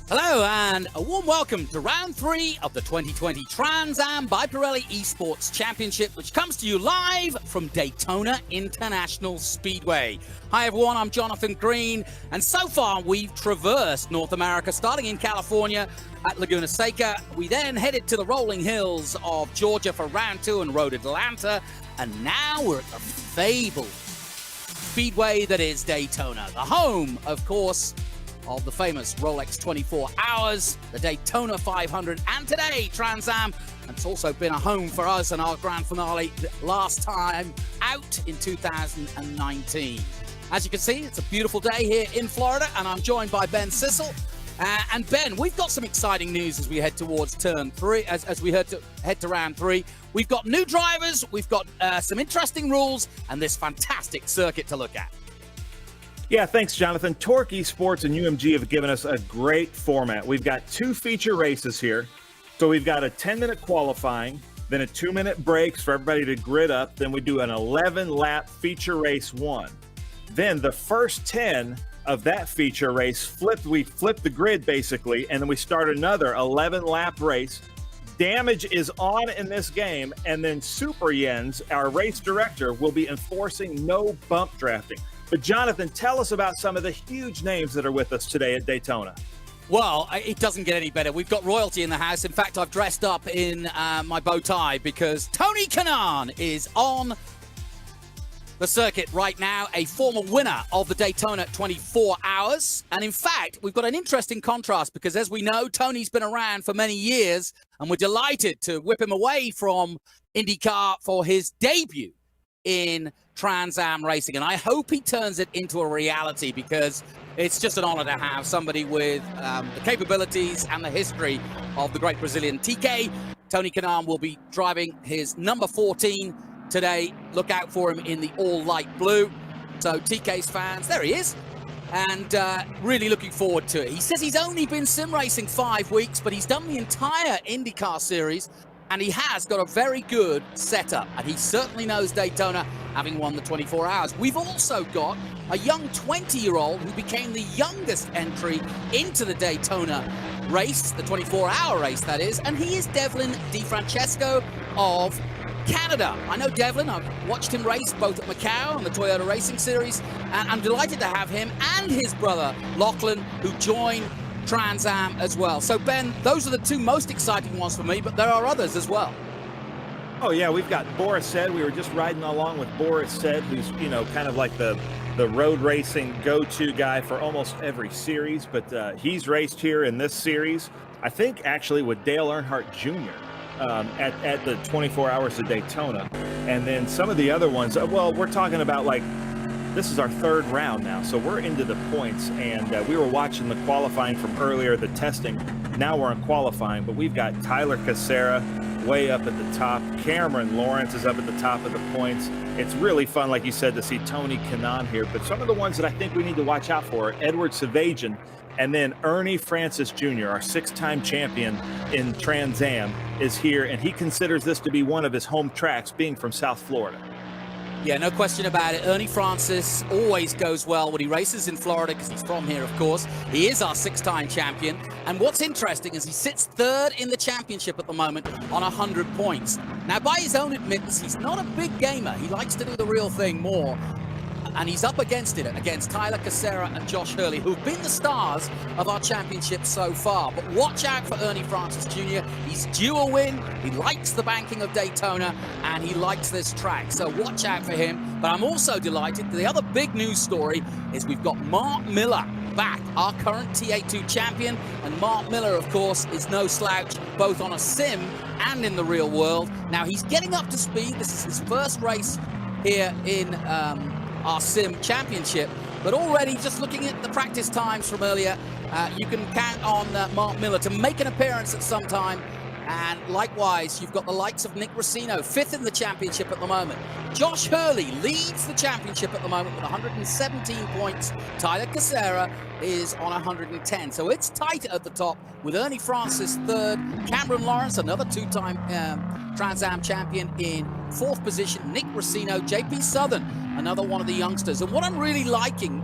Hello and a warm welcome to round 3 of the 2020 Trans Am by Pirelli Esports Championship, which comes to you live from Daytona International Speedway. Hi everyone, I'm Jonathan Green, and so far we've traversed North America, starting in California at Laguna Seca. We then headed to the rolling hills of Georgia for round 2 and rode Atlanta, and now we're at the fabled speedway that is Daytona, the home, of course, of the famous Rolex 24 Hours, the Daytona 500, and today, Trans Am. And it's also been a home for us and our grand finale last time out in 2019. As you can see, it's a beautiful day here in Florida, and I'm joined by Ben Sissel. And Ben, we've got some exciting news as we head towards turn 3, as we head to round 3. We've got new drivers, we've got some interesting rules, and this fantastic circuit to look at. Yeah, thanks, Jonathan. Torque Esports and UMG have given us a great format. We've got 2 feature races here. So we've got a 10-minute qualifying, then a 2-minute breaks for everybody to grid up. Then we do an 11-lap feature race 1. Then the first 10 of that feature race, we flip the grid basically, and then we start another 11-lap race. Damage is on in this game, and then Super Jens, our race director, will be enforcing no bump drafting. But Jonathan, tell us about some of the huge names that are with us today at Daytona. Well, it doesn't get any better. We've got royalty in the house. In fact, I've dressed up in my bow tie because Tony Kanaan is on the circuit right now, a former winner of the Daytona 24 Hours. And in fact, we've got an interesting contrast because, as we know, Tony's been around for many years, and we're delighted to whip him away from IndyCar for his debut in Trans Am racing, and I hope he turns it into a reality because it's just an honor to have somebody with the capabilities and the history of the great Brazilian TK. Tony Kanaan will be driving his number 14 today. Look out for him in the all light blue. So TK's fans, there he is, and really looking forward to it. He says he's only been sim racing 5 weeks, but he's done the entire IndyCar series, and he has got a very good setup, and he certainly knows Daytona, having won the 24 Hours. We've also got a young 20-year-old who became the youngest entry into the Daytona race, the 24-hour race, that is, and he is Devlin DeFrancesco of Canada. I know Devlin. I've watched him race both at Macau and the Toyota Racing Series, and I'm delighted to have him and his brother, Lachlan, who joined Trans Am as well. So Ben, those are the 2 most exciting ones for me, but there are others as well. Oh yeah, we've got Boris Said. We were just riding along with Boris Said, who's, kind of like the road racing go-to guy for almost every series, but he's raced here in this series, I think actually with Dale Earnhardt Jr. At the 24 Hours of Daytona. And then some of the other ones, well, we're talking about this is our 3rd round now, so we're into the points, and we were watching the qualifying from earlier, the testing. Now we're in qualifying, but we've got Tyler Cassera way up at the top. Cameron Lawrence is up at the top of the points. It's really fun, like you said, to see Tony Kanaan here, but some of the ones that I think we need to watch out for are Edward Savagian, and then Ernie Francis Jr., our 6-time champion in Trans Am, is here, and he considers this to be one of his home tracks, being from South Florida. Yeah, no question about it. Ernie Francis always goes well when he races in Florida because he's from here, of course. He is our 6-time champion. And what's interesting is he sits 3rd in the championship at the moment on 100 points. Now, by his own admittance, he's not a big gamer. He likes to do the real thing more. And he's up against it, against Tyler Cassera and Josh Hurley, who've been the stars of our championship so far. But watch out for Ernie Francis Jr. He's due a win. He likes the banking of Daytona, and he likes this track. So watch out for him. But I'm also delighted. The other big news story is we've got Mark Miller back, our current TA2 champion. And Mark Miller, of course, is no slouch, both on a sim and in the real world. Now, he's getting up to speed. This is his first race here in our sim championship, but already just looking at the practice times from earlier, you can count on Mark Miller to make an appearance at some time And likewise, you've got the likes of Nick Racino, 5th in the championship at the moment. Josh Hurley leads the championship at the moment with 117 points. Tyler Cassera is on 110. So it's tight at the top with Ernie Francis 3rd, Cameron Lawrence, another 2-time Trans Am champion, in 4th position. Nick Racino, JP Southern, another one of the youngsters. And what I'm really liking,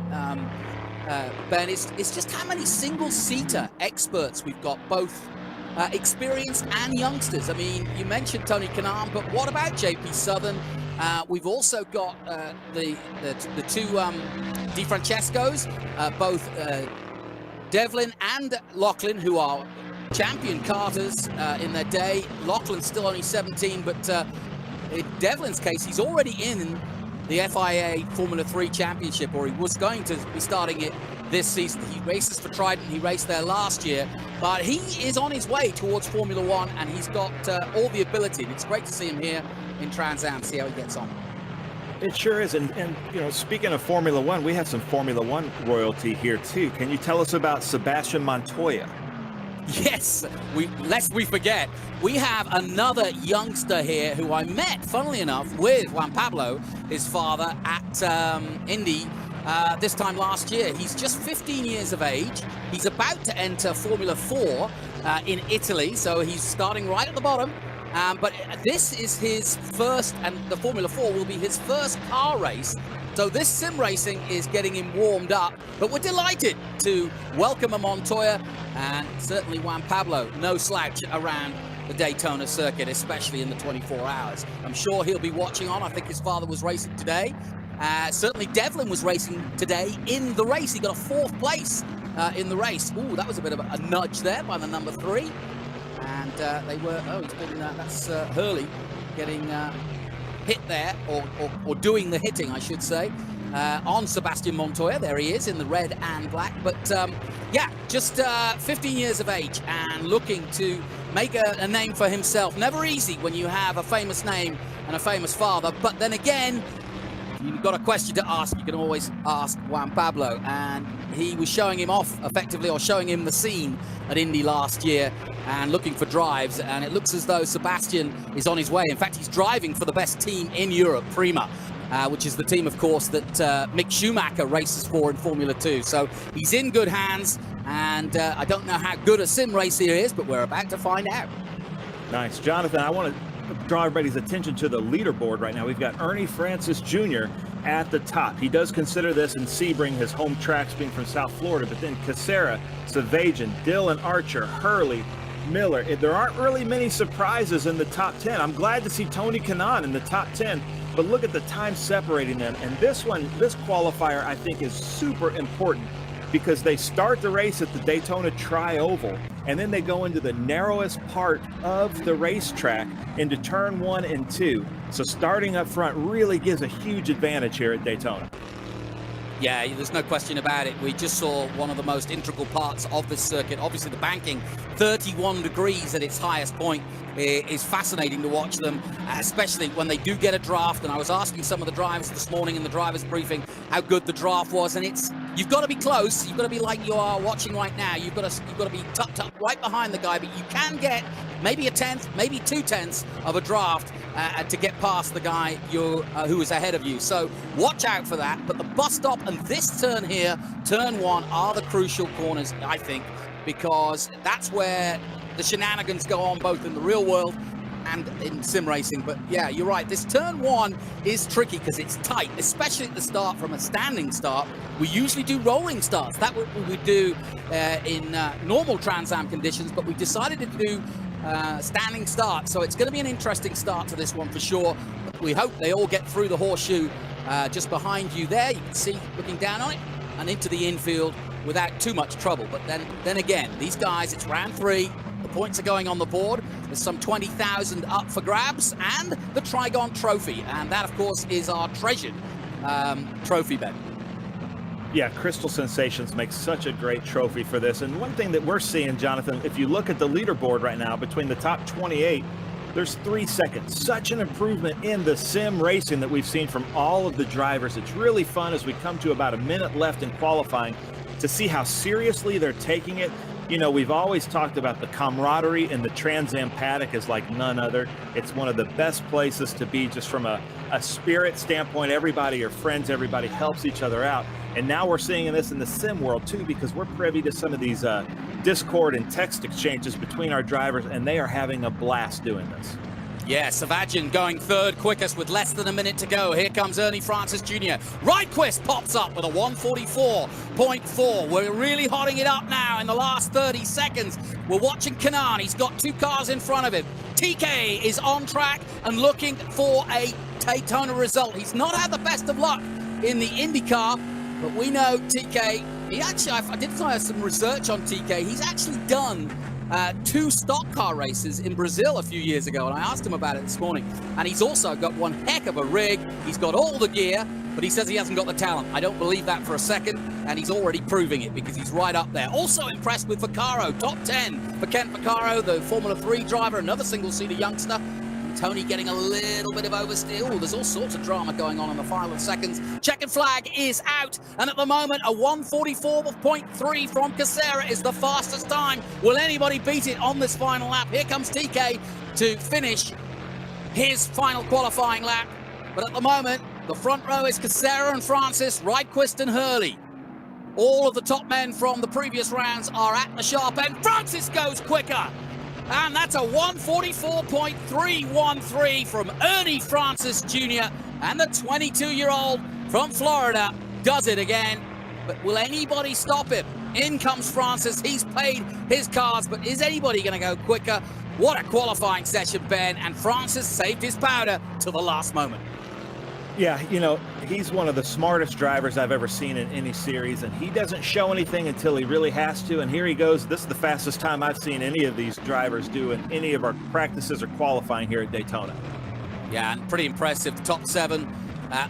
Ben, is just how many single-seater experts we've got, both experienced and youngsters. I mean, you mentioned Tony Kanaan, but what about JP Southern? We've also got the two DeFrancescos, both Devlin and Lachlan, who are champion karters in their day. Lachlan's still only 17, but in Devlin's case, he's already in the FIA Formula 3 Championship, or he was going to be starting it this season. He races for Trident. He raced there last year, but he is on his way towards Formula 1, and he's got all the ability. And it's great to see him here in Trans Am, see how he gets on. It sure is. And you know, speaking of Formula 1, we have some Formula 1 royalty here too. Can you tell us about Sebastian Montoya? Yes, lest we forget, we have another youngster here who I met, funnily enough, with Juan Pablo, his father, at Indy this time last year. He's just 15 years of age. He's about to enter Formula 4 in Italy, so he's starting right at the bottom. But this is his first, and the Formula 4 will be his first car race. So this sim racing is getting him warmed up, but we're delighted to welcome a Montoya, and certainly Juan Pablo, no slouch around the Daytona circuit, especially in the 24 hours. I'm sure he'll be watching on. I think his father was racing today. Certainly Devlin was racing today in the race. He got a 4th place in the race. Ooh, that was a bit of a nudge there by the number 3. And they were, that's Hurley getting hit there, or doing the hitting, I should say, on Sebastian Montoya. There he is in the red and black. But yeah, just 15 years of age and looking to make a name for himself. Never easy when you have a famous name and a famous father. But then again, you've got a question to ask, you can always ask Juan Pablo. And he was showing him off effectively, or showing him the scene at Indy last year and looking for drives. And it looks as though Sebastian is on his way. In fact, he's driving for the best team in Europe, Prima, which is the team, of course, that Mick Schumacher races for in Formula 2. So he's in good hands. And I don't know how good a sim racer he is, but we're about to find out. Nice. Jonathan, I want to draw everybody's attention to the leaderboard right now. We've got Ernie Francis Jr. at the top. He does consider this in Sebring, his home tracks, being from South Florida, but then Cassera, Savajan, Dylan Archer, Hurley, Miller. There aren't really many surprises in the top 10. I'm glad to see Tony Kanaan in the top 10, but look at the time separating them. And this qualifier, I think, is super important, because they start the race at the Daytona Tri-Oval, and then they go into the narrowest part of the racetrack into turn 1 and 2. So starting up front really gives a huge advantage here at Daytona. Yeah, there's no question about it. We just saw one of the most integral parts of this circuit. Obviously, the banking, 31 degrees at its highest point, is fascinating to watch them, especially when they do get a draft. And I was asking some of the drivers this morning in the drivers' briefing how good the draft was, and you've got to be close. You've got to be like you are watching right now. You've got to be tucked up right behind the guy, but you can get maybe a 10th, maybe 2/10 of a draft to get past the guy who is ahead of you. So watch out for that. But the bus stop and this turn here, turn 1, are the crucial corners, I think, because that's where the shenanigans go on, both in the real world and in sim racing. But yeah, you're right, this turn 1 is tricky because it's tight, especially at the start. From a standing start, we usually do rolling starts. That's what we would do in normal Trans Am conditions, but we decided to do standing start. So it's going to be an interesting start to this one for sure. We hope they all get through the horseshoe just behind you there. You can see, looking down on it, and into the infield without too much trouble. But then again, these guys, it's round 3. The points are going on the board. There's some 20,000 up for grabs, and the Trigon Trophy. And that, of course, is our treasured trophy, Ben. Yeah, Crystal Sensations makes such a great trophy for this. And one thing that we're seeing, Jonathan, if you look at the leaderboard right now, between the top 28, there's 3 seconds. Such an improvement in the sim racing that we've seen from all of the drivers. It's really fun as we come to about a minute left in qualifying to see how seriously they're taking it. you know, we've always talked about the camaraderie in the Trans Am paddock is like none other. It's one of the best places to be just from a spirit standpoint. Everybody are friends, everybody helps each other out. And now we're seeing this in the sim world too, because we're privy to some of these Discord and text exchanges between our drivers, and they are having a blast doing this. Yeah, Sebastian going third quickest with less than a minute to go. Here comes Ernie Francis Jr. Rydquist pops up with a 1:44.4. We're really hotting it up now in the last 30 seconds. We're watching Kanaan. He's got 2 cars in front of him. TK is on track and looking for a Daytona result. He's not had the best of luck in the IndyCar, but we know TK, I did some research on TK. He's actually done 2 stock car races in Brazil a few years ago, and I asked him about it this morning. And he's also got one heck of a rig. He's got all the gear, but he says he hasn't got the talent. I don't believe that for a second, and he's already proving it because he's right up there. Also impressed with Vaccaro, top 10 for Ken Vaccaro, the Formula 3 driver, another single-seater youngster. Tony getting a little bit of oversteer. Oh, there's all sorts of drama going on in the final seconds. Checkered flag is out, and at the moment, a 1:44.3 from Casera is the fastest time. Will anybody beat it on this final lap? Here comes TK to finish his final qualifying lap. But at the moment, the front row is Casera and Francis, Rydquist and Hurley. All of the top men from the previous rounds are at the sharp end. Francis goes quicker. And that's a 1:44.313 from Ernie Francis Jr. And the 22-year-old from Florida does it again. But will anybody stop him? In comes Francis. He's played his cards, but is anybody going to go quicker? What a qualifying session, Ben. And Francis saved his powder to the last moment. Yeah, you know, he's one of the smartest drivers I've ever seen in any series, and he doesn't show anything until he really has to, and here he goes. This is the fastest time I've seen any of these drivers do in any of our practices or qualifying here at Daytona. Yeah, and pretty impressive. The top 7,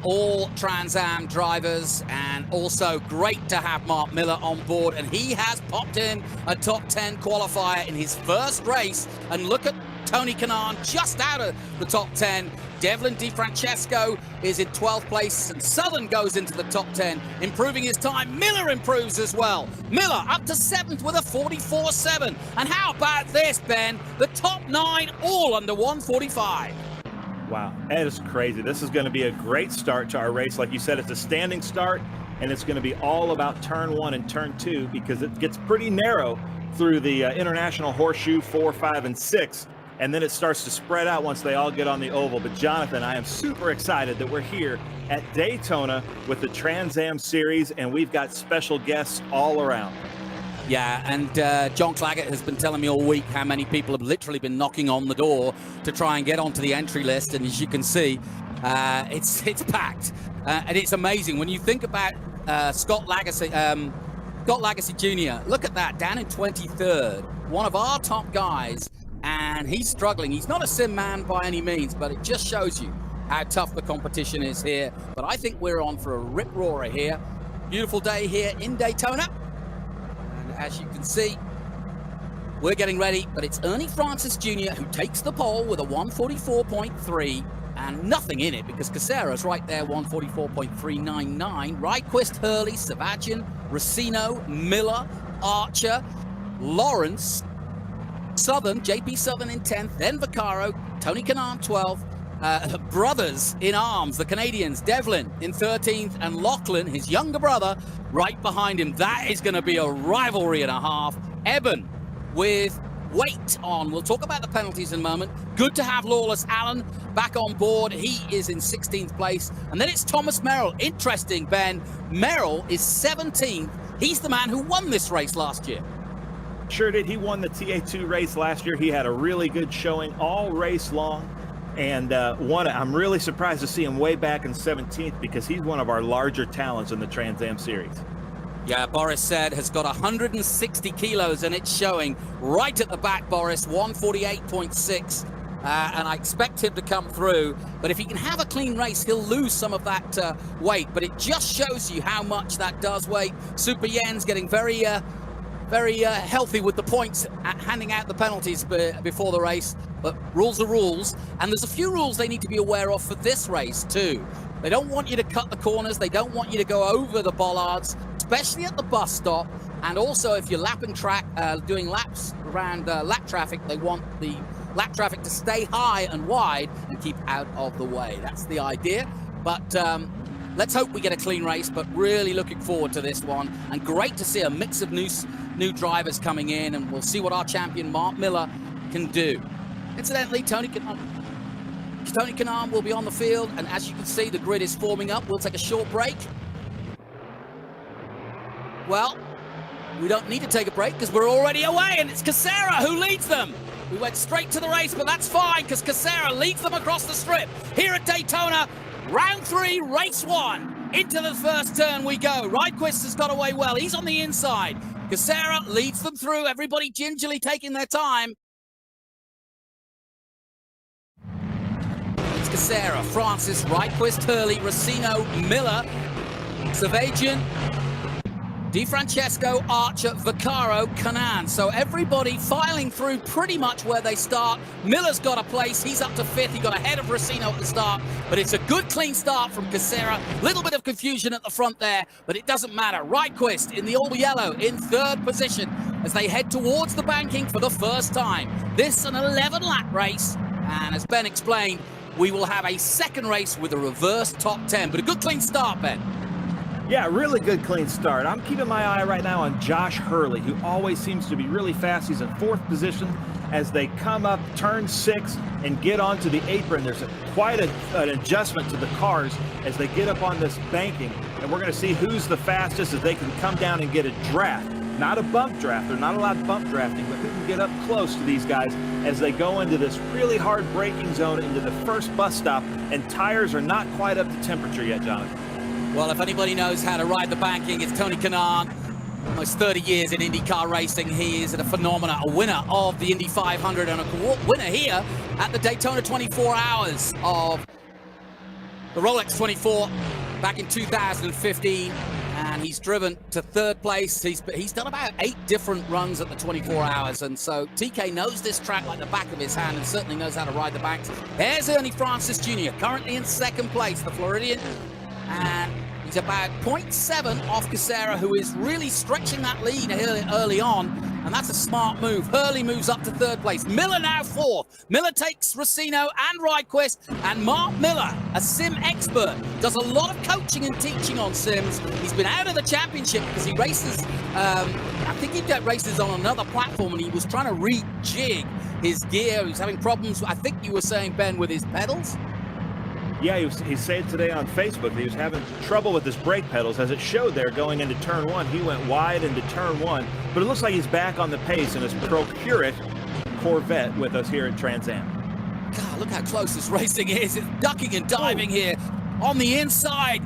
all Trans Am drivers, and also great to have Mark Miller on board, and he has popped in a top 10 qualifier in his first race. And look at Tony Kanaan just out of the top 10. Devlin DeFrancesco is in 12th place, and Southern goes into the top 10, improving his time. Miller improves as well. Miller up to 7th with a 44.7. And how about this, Ben? The top 9 all under 1:45. Wow, that is crazy. This is going to be a great start to our race. Like you said, it's a standing start, and it's going to be all about turn 1 and turn 2 because it gets pretty narrow through the International Horseshoe 4, 5, and 6. And then it starts to spread out once they all get on the oval. But Jonathan, I am super excited that we're here at Daytona with the Trans Am Series, and we've got special guests all around. Yeah, and John Claggett has been telling me all week how many people have literally been knocking on the door to try and get onto the entry list. And as you can see, it's packed. And it's amazing. When you think about Scott Lagasse Jr., look at that, down in 23rd, one of our top guys. And he's struggling. He's not a sim man by any means, but it just shows you how tough the competition is here. But I think we're on for a rip-roarer here. Beautiful day here in Daytona. And as you can see, we're getting ready, but it's Ernie Francis Jr. who takes the pole with a 1:44.3 and nothing in it because Casera's right there, 1:44.399. Rydquist, Hurley, Sebastian, Racino, Miller, Archer, Lawrence, Southern, JP Southern in 10th, then Vaccaro, Tony Kanaan 12th, brothers in arms, the Canadians, Devlin in 13th, and Lachlan, his younger brother, right behind him. That is going to be a rivalry and a half. Eben with weight on. We'll talk about the penalties in a moment. Good to have Lawless Allen back on board. He is in 16th place. And then it's Thomas Merrill. Interesting, Ben. Merrill is 17th. He's the man who won this race last year. Sure did. He won the TA2 race last year. He had a really good showing all race long. And I'm really surprised to see him way back in 17th because he's one of our larger talents in the Trans Am Series. Yeah, Boris said has got 160 kilos and it's showing right at the back, Boris, 148.6. And I expect him to come through. But if he can have a clean race, he'll lose some of that weight. But it just shows you how much that does weigh. Super Yen's getting very healthy with the points, handing out the penalties before the race. But rules are rules, and there's a few rules they need to be aware of for this race too. They don't want you to cut the corners. They don't want you to go over the bollards especially at the bus stop. And also, if you're lapping track, doing laps around lap traffic, they want the lap traffic to stay high and wide and keep out of the way. That's the idea. But let's hope we get a clean race, but really looking forward to this one. And great to see a mix of new drivers coming in, and we'll see what our champion, Mark Miller, can do. Incidentally, Tony Kanaan will be on the field, and as you can see, the grid is forming up. We'll take a short break. Well, we don't need to take a break because we're already away, and it's Casera who leads them. We went straight to the race, but that's fine because Casera leads them across the strip. Here at Daytona, round 3, race 1. Into the first turn we go. Rydquist has got away well. He's on the inside. Casera leads them through. Everybody gingerly taking their time. It's Casera, Francis, Rydquist, Hurley, Racino, Miller, Savagian, DeFrancesco, Archer, Vaccaro, Kanaan. So everybody filing through pretty much where they start. Miller's got a place. He's up to 5th. He got ahead of Racino at the start. But it's a good, clean start from Casera. Little bit of confusion at the front there, but it doesn't matter. Rydquist in the all-yellow in 3rd position as they head towards the banking for the first time. This an 11-lap race. And as Ben explained, we will have a second race with a reverse top 10. But a good, clean start, Ben. Yeah, really good, clean start. I'm keeping my eye right now on Josh Hurley, who always seems to be really fast. He's in 4th position as they come up turn 6 and get onto the apron. There's quite an adjustment to the cars as they get up on this banking, and we're going to see who's the fastest as they can come down and get a draft. Not a bump draft. They're not allowed bump drafting, but who can get up close to these guys as they go into this really hard braking zone into the first bus stop, and tires are not quite up to temperature yet, Jonathan. Well, if anybody knows how to ride the banking, it's Tony Kanaan. Almost 30 years in IndyCar racing. He is a phenomenon, a winner of the Indy 500 and a winner here at the Daytona 24 Hours of the Rolex 24 back in 2015. And he's driven to 3rd place. He's done about 8 different runs at the 24 Hours. And so TK knows this track like the back of his hand and certainly knows how to ride the banks. There's Ernie Francis Jr., currently in 2nd place, the Floridian. And he's about 0.7 off Casera, who is really stretching that lead early on, and that's a smart move. Hurley moves up to 3rd place. Miller now 4th. Miller takes Racino and Rydquist, and Mark Miller, a sim expert, does a lot of coaching and teaching on sims. He's been out of the championship because he races, I think he got races on another platform, and he was trying to rejig his gear. He was having problems, I think you were saying, Ben, with his pedals. Yeah, he said today on Facebook that he was having trouble with his brake pedals, as it showed there going into turn 1. He went wide into turn 1, but it looks like he's back on the pace in his Procure Corvette with us here at Trans Am. God, look how close this racing is. It's ducking and diving here on the inside.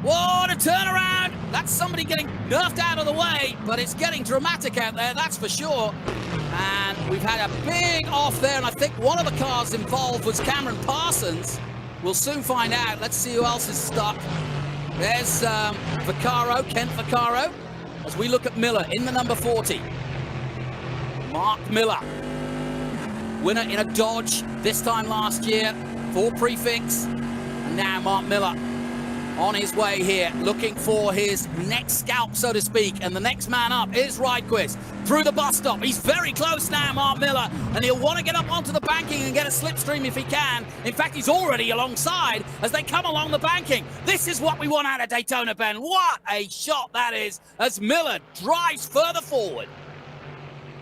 What a turnaround. That's somebody getting nerfed out of the way, but it's getting dramatic out there, that's for sure. And we've had a big off there, and I think one of the cars involved was Cameron Parsons. We'll soon find out. Let's see who else is stuck. There's Vaccaro, Kent Vaccaro, as we look at Miller in the number 40. Mark Miller, winner in a Dodge this time last year, 4 prefix. And now Mark Miller on his way here, looking for his next scalp, so to speak. And the next man up is Rydquist through the bus stop. He's very close now, Mark Miller, and he'll want to get up onto the banking and get a slipstream if he can. In fact, he's already alongside as they come along the banking. This is what we want out of Daytona, Ben. What a shot that is as Miller drives further forward.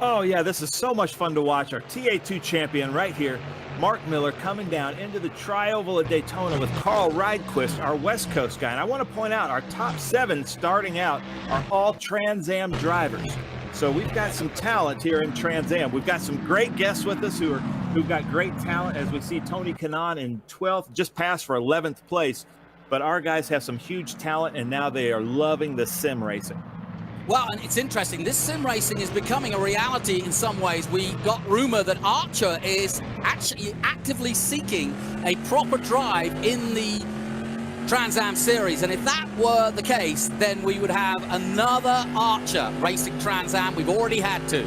Oh, yeah, this is so much fun to watch. Our TA2 champion right here, Mark Miller, coming down into the Tri-Oval at Daytona with Carl Rydquist, our West Coast guy. And I want to point out, our top 7 starting out are all Trans Am drivers. So we've got some talent here in Trans Am. We've got some great guests with us who've got great talent, as we see Tony Kanaan in 12th, just passed for 11th place. But our guys have some huge talent, and now they are loving the sim racing. Well, and it's interesting. This sim racing is becoming a reality in some ways. We got rumor that Archer is actually actively seeking a proper drive in the Trans Am Series. And if that were the case, then we would have another Archer racing Trans Am. We've already had 2.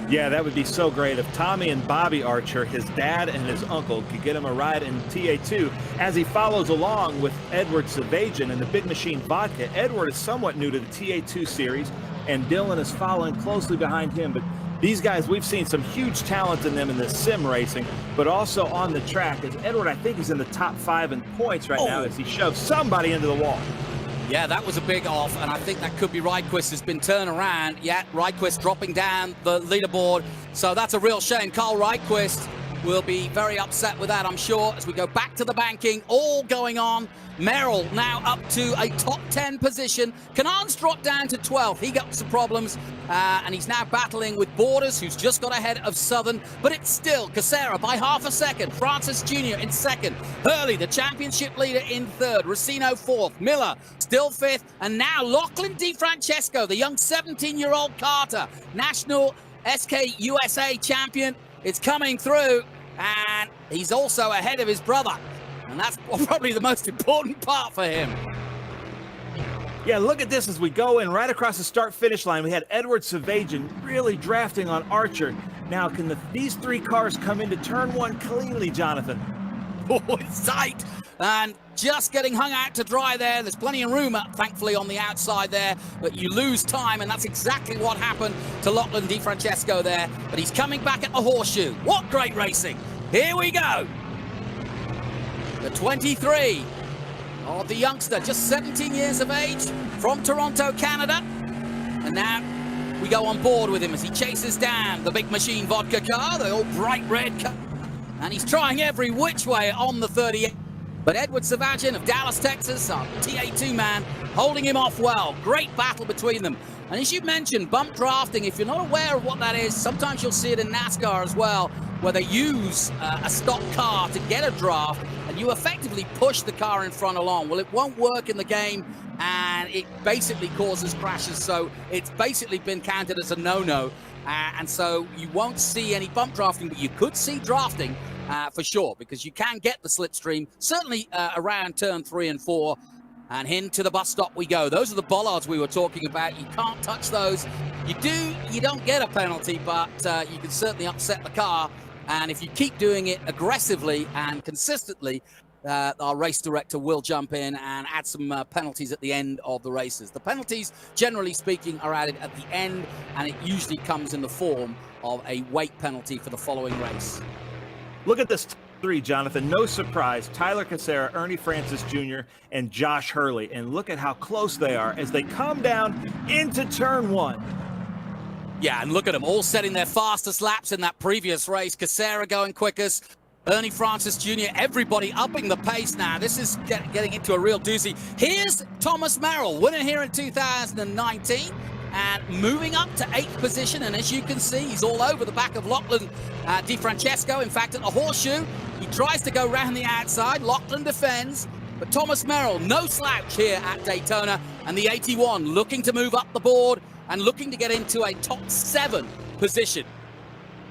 Yeah, that would be so great if Tommy and Bobby Archer, his dad and his uncle, could get him a ride in TA2 as he follows along with Edward Savajian in the Big Machine Vodka. Edward is somewhat new to the TA2 series, and Dylan is following closely behind him. But these guys, we've seen some huge talent in them in the sim racing, but also on the track. As Edward, I think, is in the top 5 in points right now as he shoves somebody into the wall. Yeah, that was a big off, and I think that could be Rydquist has been turned around. Yeah, Rydquist dropping down the leaderboard, so that's a real shame. Carl Rydquist will be very upset with that, I'm sure, as we go back to the banking, all going on. Merrill now up to a top 10 position. Kanaan's dropped down to 12th. He got some problems, and he's now battling with Borders, who's just got ahead of Southern, but it's still Casera by half a second. Francis Jr. in second. Hurley, the championship leader, in third. Racino fourth. Miller still fifth. And now Lachlan DeFrancesco, the young 17-year-old Carter, national SK USA champion. It's coming through, and he's also ahead of his brother. And that's probably the most important part for him. Yeah, look at this as we go in right across the start-finish line. We had Edward Savajian really drafting on Archer. Now, can these 3 cars come into turn 1 cleanly, Jonathan? Oh, it's tight. And just getting hung out to dry there. There's plenty of room, thankfully, on the outside there. But you lose time, and that's exactly what happened to Lachlan DeFrancesco there. But he's coming back at the horseshoe. What great racing. Here we go. The 23 of the youngster, just 17 years of age, from Toronto, Canada. And now we go on board with him as he chases down the Big Machine Vodka car, the all bright red car. And he's trying every which way on the 38. But Edward Savajian of Dallas, Texas, our TA2 man, holding him off well. Great battle between them. And as you mentioned, bump drafting, if you're not aware of what that is, sometimes you'll see it in NASCAR as well, where they use a stock car to get a draft, and you effectively push the car in front along. Well, it won't work in the game, and it basically causes crashes, so it's basically been counted as a no-no. And so you won't see any bump drafting, but you could see drafting for sure, because you can get the slipstream, certainly around turn 3 and 4. And into the bus stop we go. Those are the bollards we were talking about. You can't touch those. You don't get a penalty, but you can certainly upset the car. And if you keep doing it aggressively and consistently, our race director will jump in and add some penalties at the end of the races. The penalties, generally speaking, are added at the end, and it usually comes in the form of a weight penalty for the following race. Look at this 3, Jonathan. No surprise. Tyler Casera, Ernie Francis Jr., and Josh Hurley. And look at how close they are as they come down into turn 1. Yeah, and look at them all setting their fastest laps in that previous race. Casera going quickest. Ernie Francis Jr., everybody upping the pace now. This is getting into a real doozy. Here's Thomas Merrill, winner here in 2019. And moving up to 8th position, and as you can see, he's all over the back of Lachlan DeFrancesco. In fact, at the horseshoe, he tries to go round the outside. Lachlan defends, but Thomas Merrill, no slouch here at Daytona. And the 81 looking to move up the board and looking to get into a top 7 position.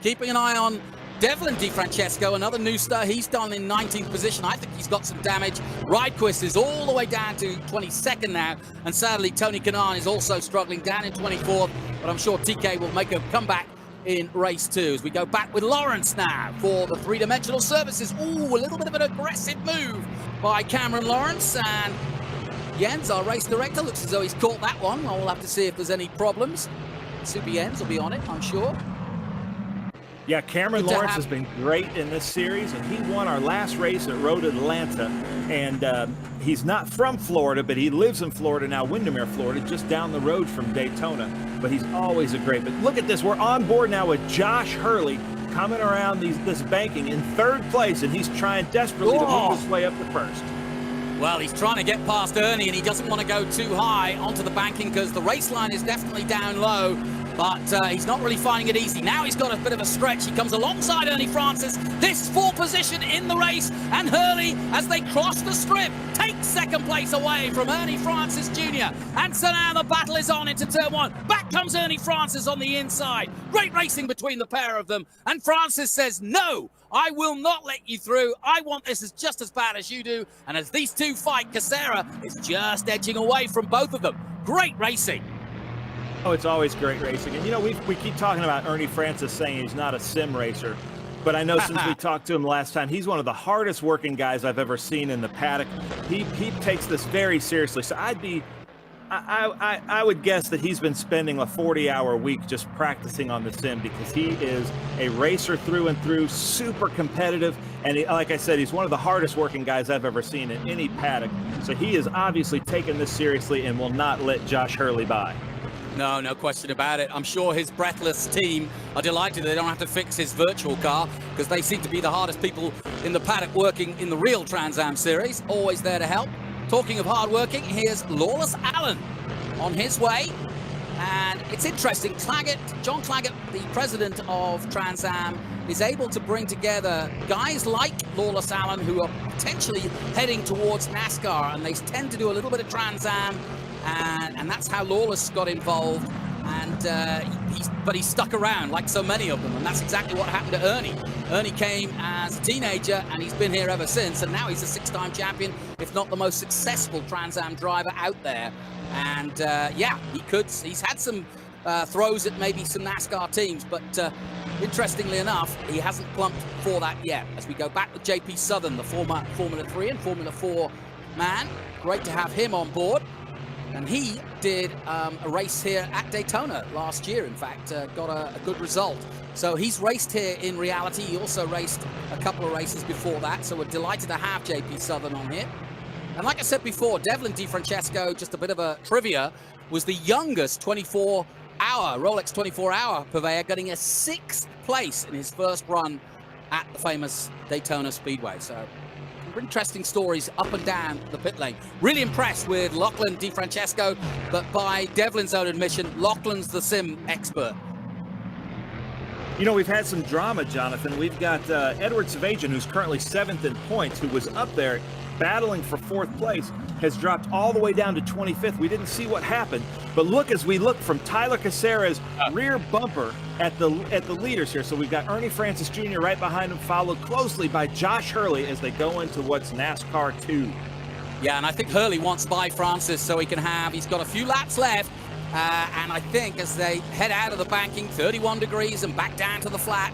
Keeping an eye on Devlin DeFrancesco, another new star. He's done in 19th position. I think he's got some damage. Rydquist is all the way down to 22nd now. And sadly, Tony Kanaan is also struggling down in 24th. But I'm sure TK will make a comeback in race 2 as we go back with Lawrence now for the 3-dimensional services. Ooh, a little bit of an aggressive move by Cameron Lawrence. And Jens, our race director, looks as though he's caught that one. We'll have to see if there's any problems. Super Jens will be on it, I'm sure. Yeah, Cameron Lawrence has been great in this series, and he won our last race at Road Atlanta. And he's not from Florida, but he lives in Florida now, Windermere, Florida, just down the road from Daytona. But he's always a great. But look at this. We're on board now with Josh Hurley coming around this banking in 3rd place, and he's trying desperately to move his way up to 1st. Well, he's trying to get past Ernie, and he doesn't want to go too high onto the banking because the race line is definitely down low. But he's not really finding it easy. Now he's got a bit of a stretch. He comes alongside Ernie Francis. This 4th position in the race. And Hurley, as they cross the strip, takes 2nd place away from Ernie Francis Jr. And so now the battle is on into turn 1. Back comes Ernie Francis on the inside. Great racing between the pair of them. And Francis says, no, I will not let you through. I want this as just as bad as you do. And as these two fight, Casera is just edging away from both of them. Great racing. Oh, it's always great racing. And, you know, we keep talking about Ernie Francis saying he's not a sim racer. But I know since we talked to him last time, he's one of the hardest working guys I've ever seen in the paddock. He takes this very seriously. So I would guess that he's been spending a 40-hour week just practicing on the sim, because he is a racer through and through, super competitive. And like I said, he's one of the hardest working guys I've ever seen in any paddock. So he is obviously taking this seriously and will not let Josh Hurley by. No question about it. I'm sure his breathless team are delighted they don't have to fix his virtual car, because they seem to be the hardest people in the paddock working in the real Trans Am Series. Always there to help. Talking of hard working, here's Lawless Alan on his way. And it's interesting, John Claggett, the president of Trans Am, is able to bring together guys like Lawless Alan who are potentially heading towards NASCAR, and they tend to do a little bit of Trans Am. And that's how Lawless got involved, but he stuck around like so many of them, and that's exactly what happened to Ernie. Ernie came as a teenager, and he's been here ever since, and now he's a 6-time champion, if not the most successful Trans Am driver out there. And yeah, he's had some throws at maybe some NASCAR teams, but interestingly enough, he hasn't plumped for that yet. As we go back with JP Southern, the former Formula 3 and Formula 4 man, great to have him on board. And he did a race here at Daytona last year, in fact, got a good result. So he's raced here in reality. He also raced a couple of races before that, so we're delighted to have JP Southern on here. And like I said before, Devlin DeFrancesco, just a bit of a trivia, was the youngest 24-hour, Rolex 24-hour purveyor, getting a 6th place in his first run at the famous Daytona Speedway. So interesting stories up and down the pit lane. Really impressed with Lachlan DeFrancesco, but by Devlin's own admission, Lachlan's the sim expert. You know, we've had some drama, Jonathan. We've got Edward Savajian, who's currently 7th in points, who was up there battling for 4th place, has dropped all the way down to 25th. We didn't see what happened, but look, as we look from Tyler Casera's rear bumper at the leaders here. So we've got Ernie Francis Jr. right behind him, followed closely by Josh Hurley as they go into what's NASCAR 2. Yeah, and I think Hurley wants by Francis so he's got a few laps left. And I think as they head out of the banking, 31 degrees and back down to the flat.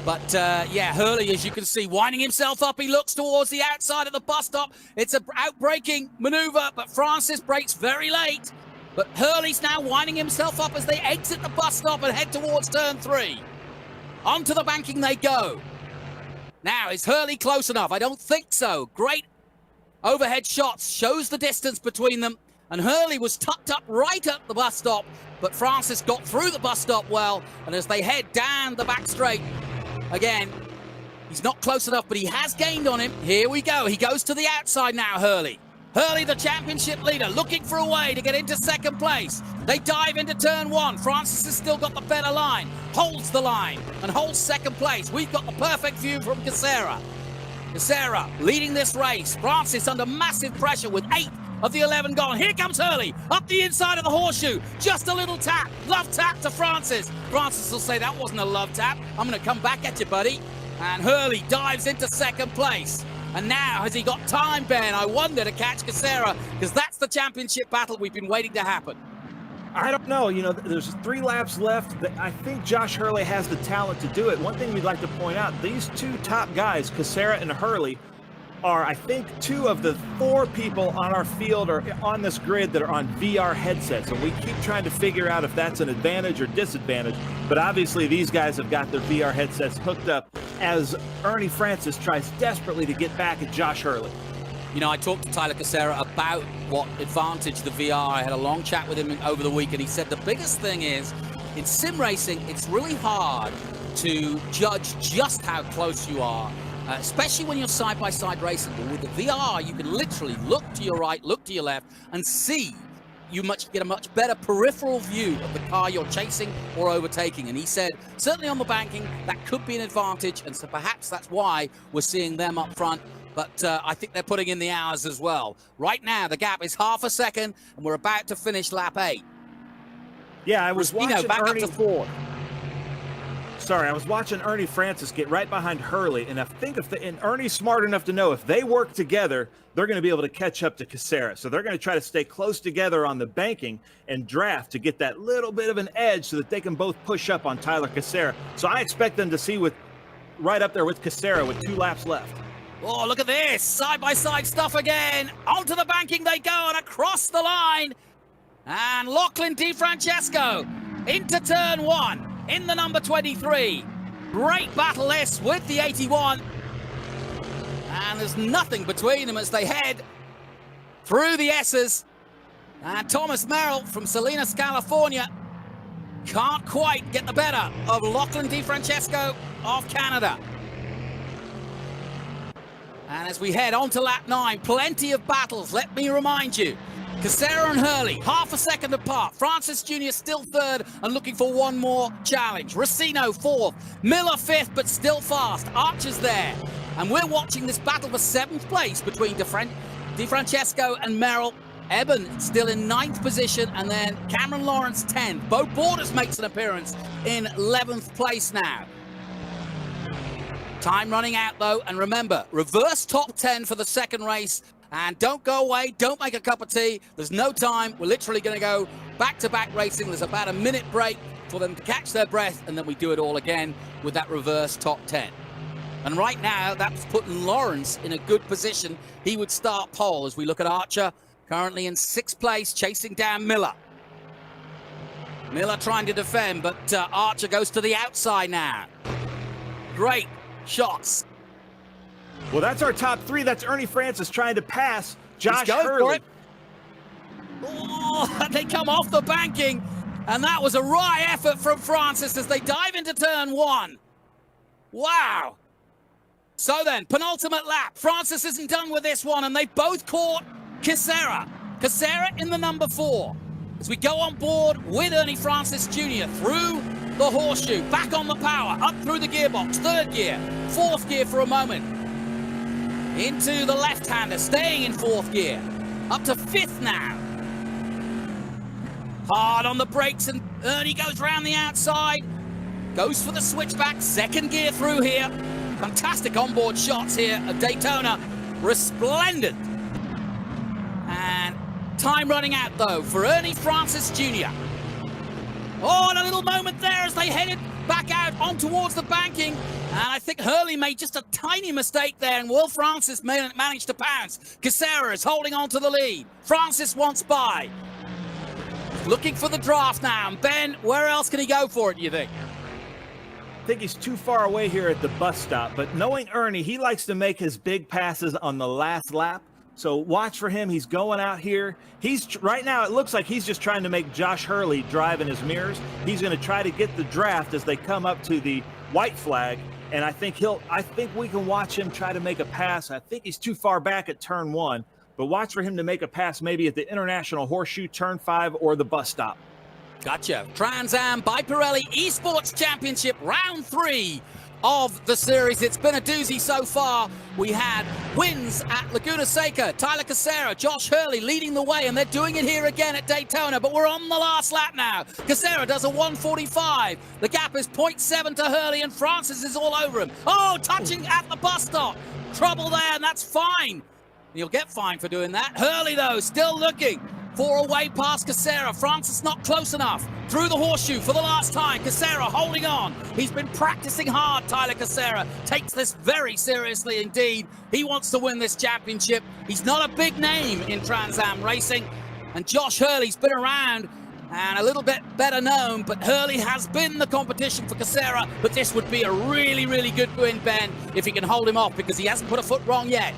But yeah, Hurley, as you can see, winding himself up. He looks towards the outside of the bus stop. It's an outbraking maneuver, but Francis brakes very late. But Hurley's now winding himself up as they exit the bus stop and head towards turn 3. Onto the banking they go. Now, is Hurley close enough? I don't think so. Great overhead shots, shows the distance between them. And Hurley was tucked up right at the bus stop, but Francis got through the bus stop well. And as they head down the back straight, again, he's not close enough, but he has gained on him. Here we go. He goes to the outside now, Hurley. Hurley, the championship leader, looking for a way to get into 2nd place. They dive into turn 1. Francis has still got the better line, holds the line, and holds 2nd place. We've got the perfect view from Casera. Casera leading this race. Francis under massive pressure with 8 of the 11 gone. Here comes Hurley up the inside of the horseshoe. Just a little tap. Love tap to Francis. Francis will say, that wasn't a love tap. I'm going to come back at you, buddy. And Hurley dives into 2nd place. And now, has he got time, Ben? I wonder, to catch Casera, because that's the championship battle we've been waiting to happen. I don't know. You know, there's 3 laps left. I think Josh Hurley has the talent to do it. One thing we'd like to point out, these 2 top guys, Casera and Hurley, are, I think, 2 of the 4 people on our field or on this grid that are on VR headsets. And we keep trying to figure out if that's an advantage or disadvantage. But obviously, these guys have got their VR headsets hooked up as Ernie Francis tries desperately to get back at Josh Hurley. You know, I talked to Tyler Casera about what advantage the VR. I had a long chat with him over the week, and he said the biggest thing is, in sim racing, it's really hard to judge just how close you are. Especially when you're side-by-side racing. But with the VR, you can literally look to your right, look to your left, and see. You get a much better peripheral view of the car you're chasing or overtaking. And he said, certainly on the banking, that could be an advantage. And so perhaps that's why we're seeing them up front. But I think they're putting in the hours as well. Right now, the gap is half a second, and we're about to finish lap 8. Yeah, I was watching back Ernie. up to 4. sorry. I was watching Ernie Francis get right behind Hurley, and and Ernie's smart enough to know if they work together, they're going to be able to catch up to Casera. So they're going to try to stay close together on the banking and draft to get that little bit of an edge so that they can both push up on Tyler Casera. So I expect them to see right up there with Casera with 2 laps left. Oh, look at this. Side-by-side stuff again. Onto the banking they go and across the line. And Lachlan DeFrancesco into turn 1 in the number 23. Great battle this with the 81. And there's nothing between them as they head through the S's. And Thomas Merrill from Salinas, California can't quite get the better of Lachlan DeFrancesco of Canada. And as we head on to lap 9, plenty of battles. Let me remind you, Casera and Hurley, half a second apart. Francis Jr. still third and looking for one more challenge. Racino fourth, Miller fifth, but still fast. Archer's there. And we're watching this battle for 7th place between DeFrancesco and Merrill. Eben still in 9th position, and then Cameron Lawrence 10th. Bo Borders makes an appearance in 11th place now. Time running out, though, and remember, reverse top 10 for the second race, and don't go away, don't make a cup of tea, there's no time, we're literally going to go back-to-back racing, there's about a minute break for them to catch their breath, and then we do it all again with that reverse top 10. And right now, that's putting Lawrence in a good position. He would start pole as we look at Archer, currently in 6th place, chasing down Miller. Miller trying to defend, but Archer goes to the outside now. Great shots. Well, that's our top 3. That's Ernie Francis trying to pass Josh Hurley. For it. Oh, they come off the banking, and that was a wry effort from Francis as they dive into turn 1. Wow. So then, penultimate lap. Francis isn't done with this one, and they both caught Casera. Casera in the number 4. As we go on board with Ernie Francis Jr. through the horseshoe, back on the power, up through the gearbox, 3rd gear, 4th gear for a moment. Into the left-hander, staying in 4th gear. Up to 5th now. Hard on the brakes, and Ernie goes round the outside. Goes for the switchback, 2nd gear through here. Fantastic onboard shots here at Daytona. Resplendent. And time running out, though, for Ernie Francis Jr. Oh, and a little moment there as they headed back out on towards the banking. And I think Hurley made just a tiny mistake there, and Will Francis managed to pounce. Casera is holding on to the lead. Francis wants by. Looking for the draft now. And Ben, where else can he go for it, do you think? I think he's too far away here at the bus stop, but knowing Ernie, he likes to make his big passes on the last lap. So watch for him. He's going out here. Right now, it looks like he's just trying to make Josh Hurley drive in his mirrors. He's going to try to get the draft as they come up to the white flag. And I think we can watch him try to make a pass. I think he's too far back at turn 1, but watch for him to make a pass maybe at the International Horseshoe, turn 5, or the bus stop. Gotcha. Trans Am by Pirelli Esports Championship, round 3 of the series. It's been a doozy so far. We had wins at Laguna Seca, Tyler Casera, Josh Hurley leading the way, and they're doing it here again at Daytona, but we're on the last lap now. Casera does a 1:45. The gap is 0.7 to Hurley, and Francis is all over him. Oh, touching at the bus stop. Trouble there, and that's fine. You'll get fined for doing that. Hurley, though, still looking for a way past Casera. Francis not close enough. Through the horseshoe for the last time. Casera holding on. He's been practicing hard, Tyler Casera. Takes this very seriously indeed. He wants to win this championship. He's not a big name in Trans Am racing. And Josh Hurley's been around and a little bit better known, but Hurley has been the competition for Casera. But this would be a really, really good win, Ben, if he can hold him off, because he hasn't put a foot wrong yet.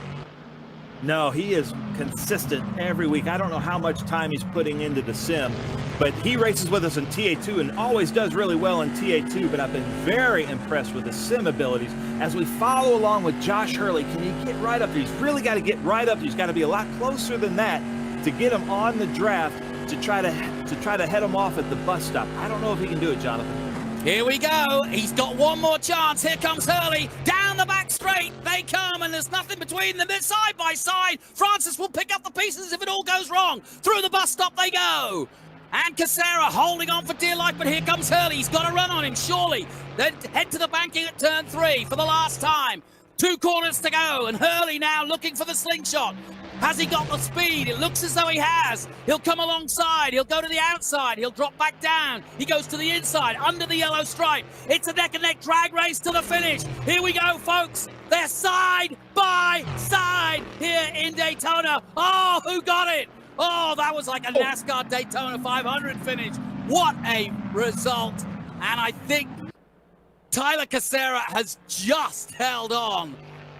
No, he is consistent every week. I don't know how much time he's putting into the sim, but he races with us in TA2 and always does really well in TA2, but I've been very impressed with his sim abilities. As we follow along with Josh Hurley, can he get right up there? He's really got to get right up there. He's got to be a lot closer than that to get him on the draft to try to head him off at the bus stop. I don't know if he can do it, Jonathan. Here we go. He's got one more chance. Here comes Hurley. Down the back straight. They come, and there's nothing between them. They're side by side. Francis will pick up the pieces if it all goes wrong. Through the bus stop they go. And and Casera holding on for dear life, but here comes Hurley. He's got to run on him, surely. Then head to the banking at turn 3 for the last time. 2 corners to go, and Hurley now looking for the slingshot. Has he got the speed? It looks as though he has. He'll come alongside. He'll go to the outside. He'll drop back down. He goes to the inside, under the yellow stripe. It's a neck-and-neck drag race to the finish. Here we go, folks. They're side by side here in Daytona. Oh, who got it? Oh, that was like a NASCAR Daytona 500 finish. What a result. And I think Tyler Casera has just held on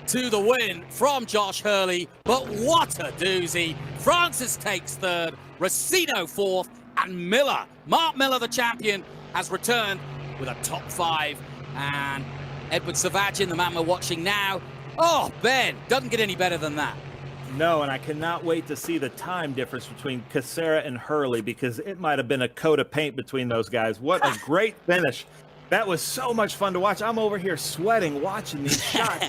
to the win from Josh Hurley, but what a doozy. Francis takes 3rd, Racino 4th, and Mark Miller, the champion, has returned with a top 5. And Edward Savagin, the man we're watching now, oh, Ben, doesn't get any better than that. No, and I cannot wait to see the time difference between Casera and Hurley, because it might have been a coat of paint between those guys. What a great finish. That was so much fun to watch. I'm over here sweating watching these shots.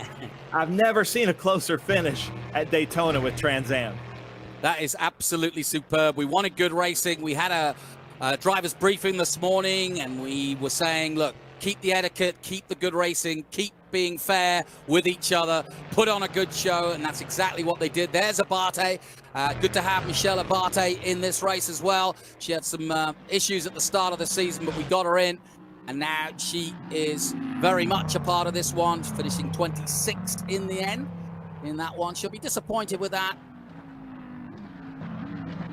I've never seen a closer finish at Daytona with Trans Am. That is absolutely superb. We wanted good racing. We had a driver's briefing this morning, and we were saying, look, keep the etiquette, keep the good racing, keep being fair with each other, put on a good show, and that's exactly what they did. There's Abate. Good to have Michelle Abate in this race as well. She had some issues at the start of the season, but we got her in. And now she is very much a part of this one, finishing 26th in the end in that one. She'll be disappointed with that.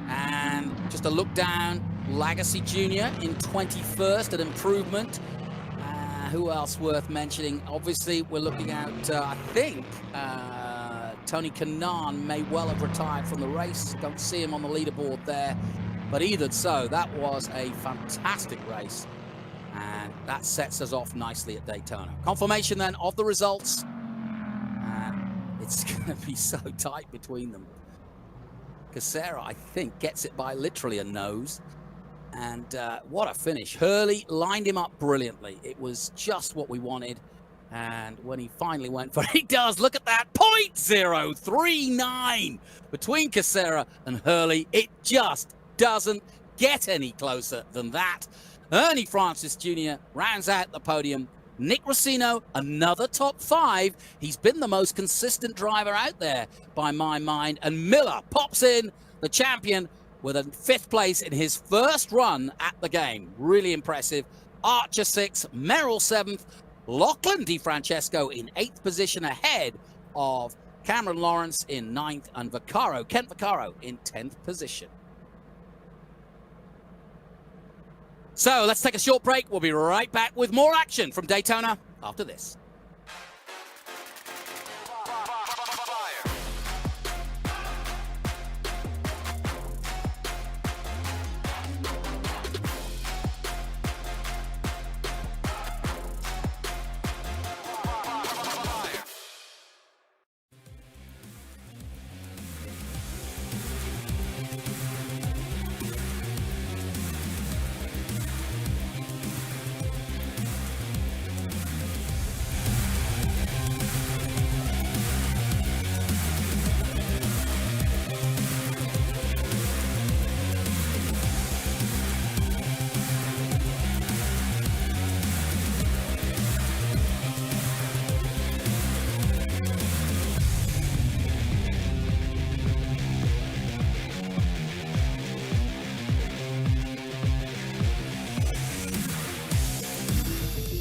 And just a look down, Legacy Jr. in 21st, an improvement. Who else worth mentioning? Obviously, we're looking at, I think, Tony Kanaan may well have retired from the race. Don't see him on the leaderboard there. But either so, that was a fantastic race. And that sets us off nicely at Daytona. Confirmation then of the results. It's going to be so tight between them. Casera, I think, gets it by literally a nose. And what a finish. Hurley lined him up brilliantly. It was just what we wanted. And when he finally went for it, he does. Look at that. 0.039 between Casera and Hurley. It just doesn't get any closer than that. Ernie Francis Jr. rounds out the podium. Nick Racino, another top 5. He's been the most consistent driver out there by my mind. And Miller pops in, the champion, with a 5th place in his first run at the game. Really impressive. Archer 6th, Merrill 7th, Lachlan DeFrancesco in 8th position ahead of Cameron Lawrence in 9th, and Kent Vaccaro in 10th position. So let's take a short break. We'll be right back with more action from Daytona after this.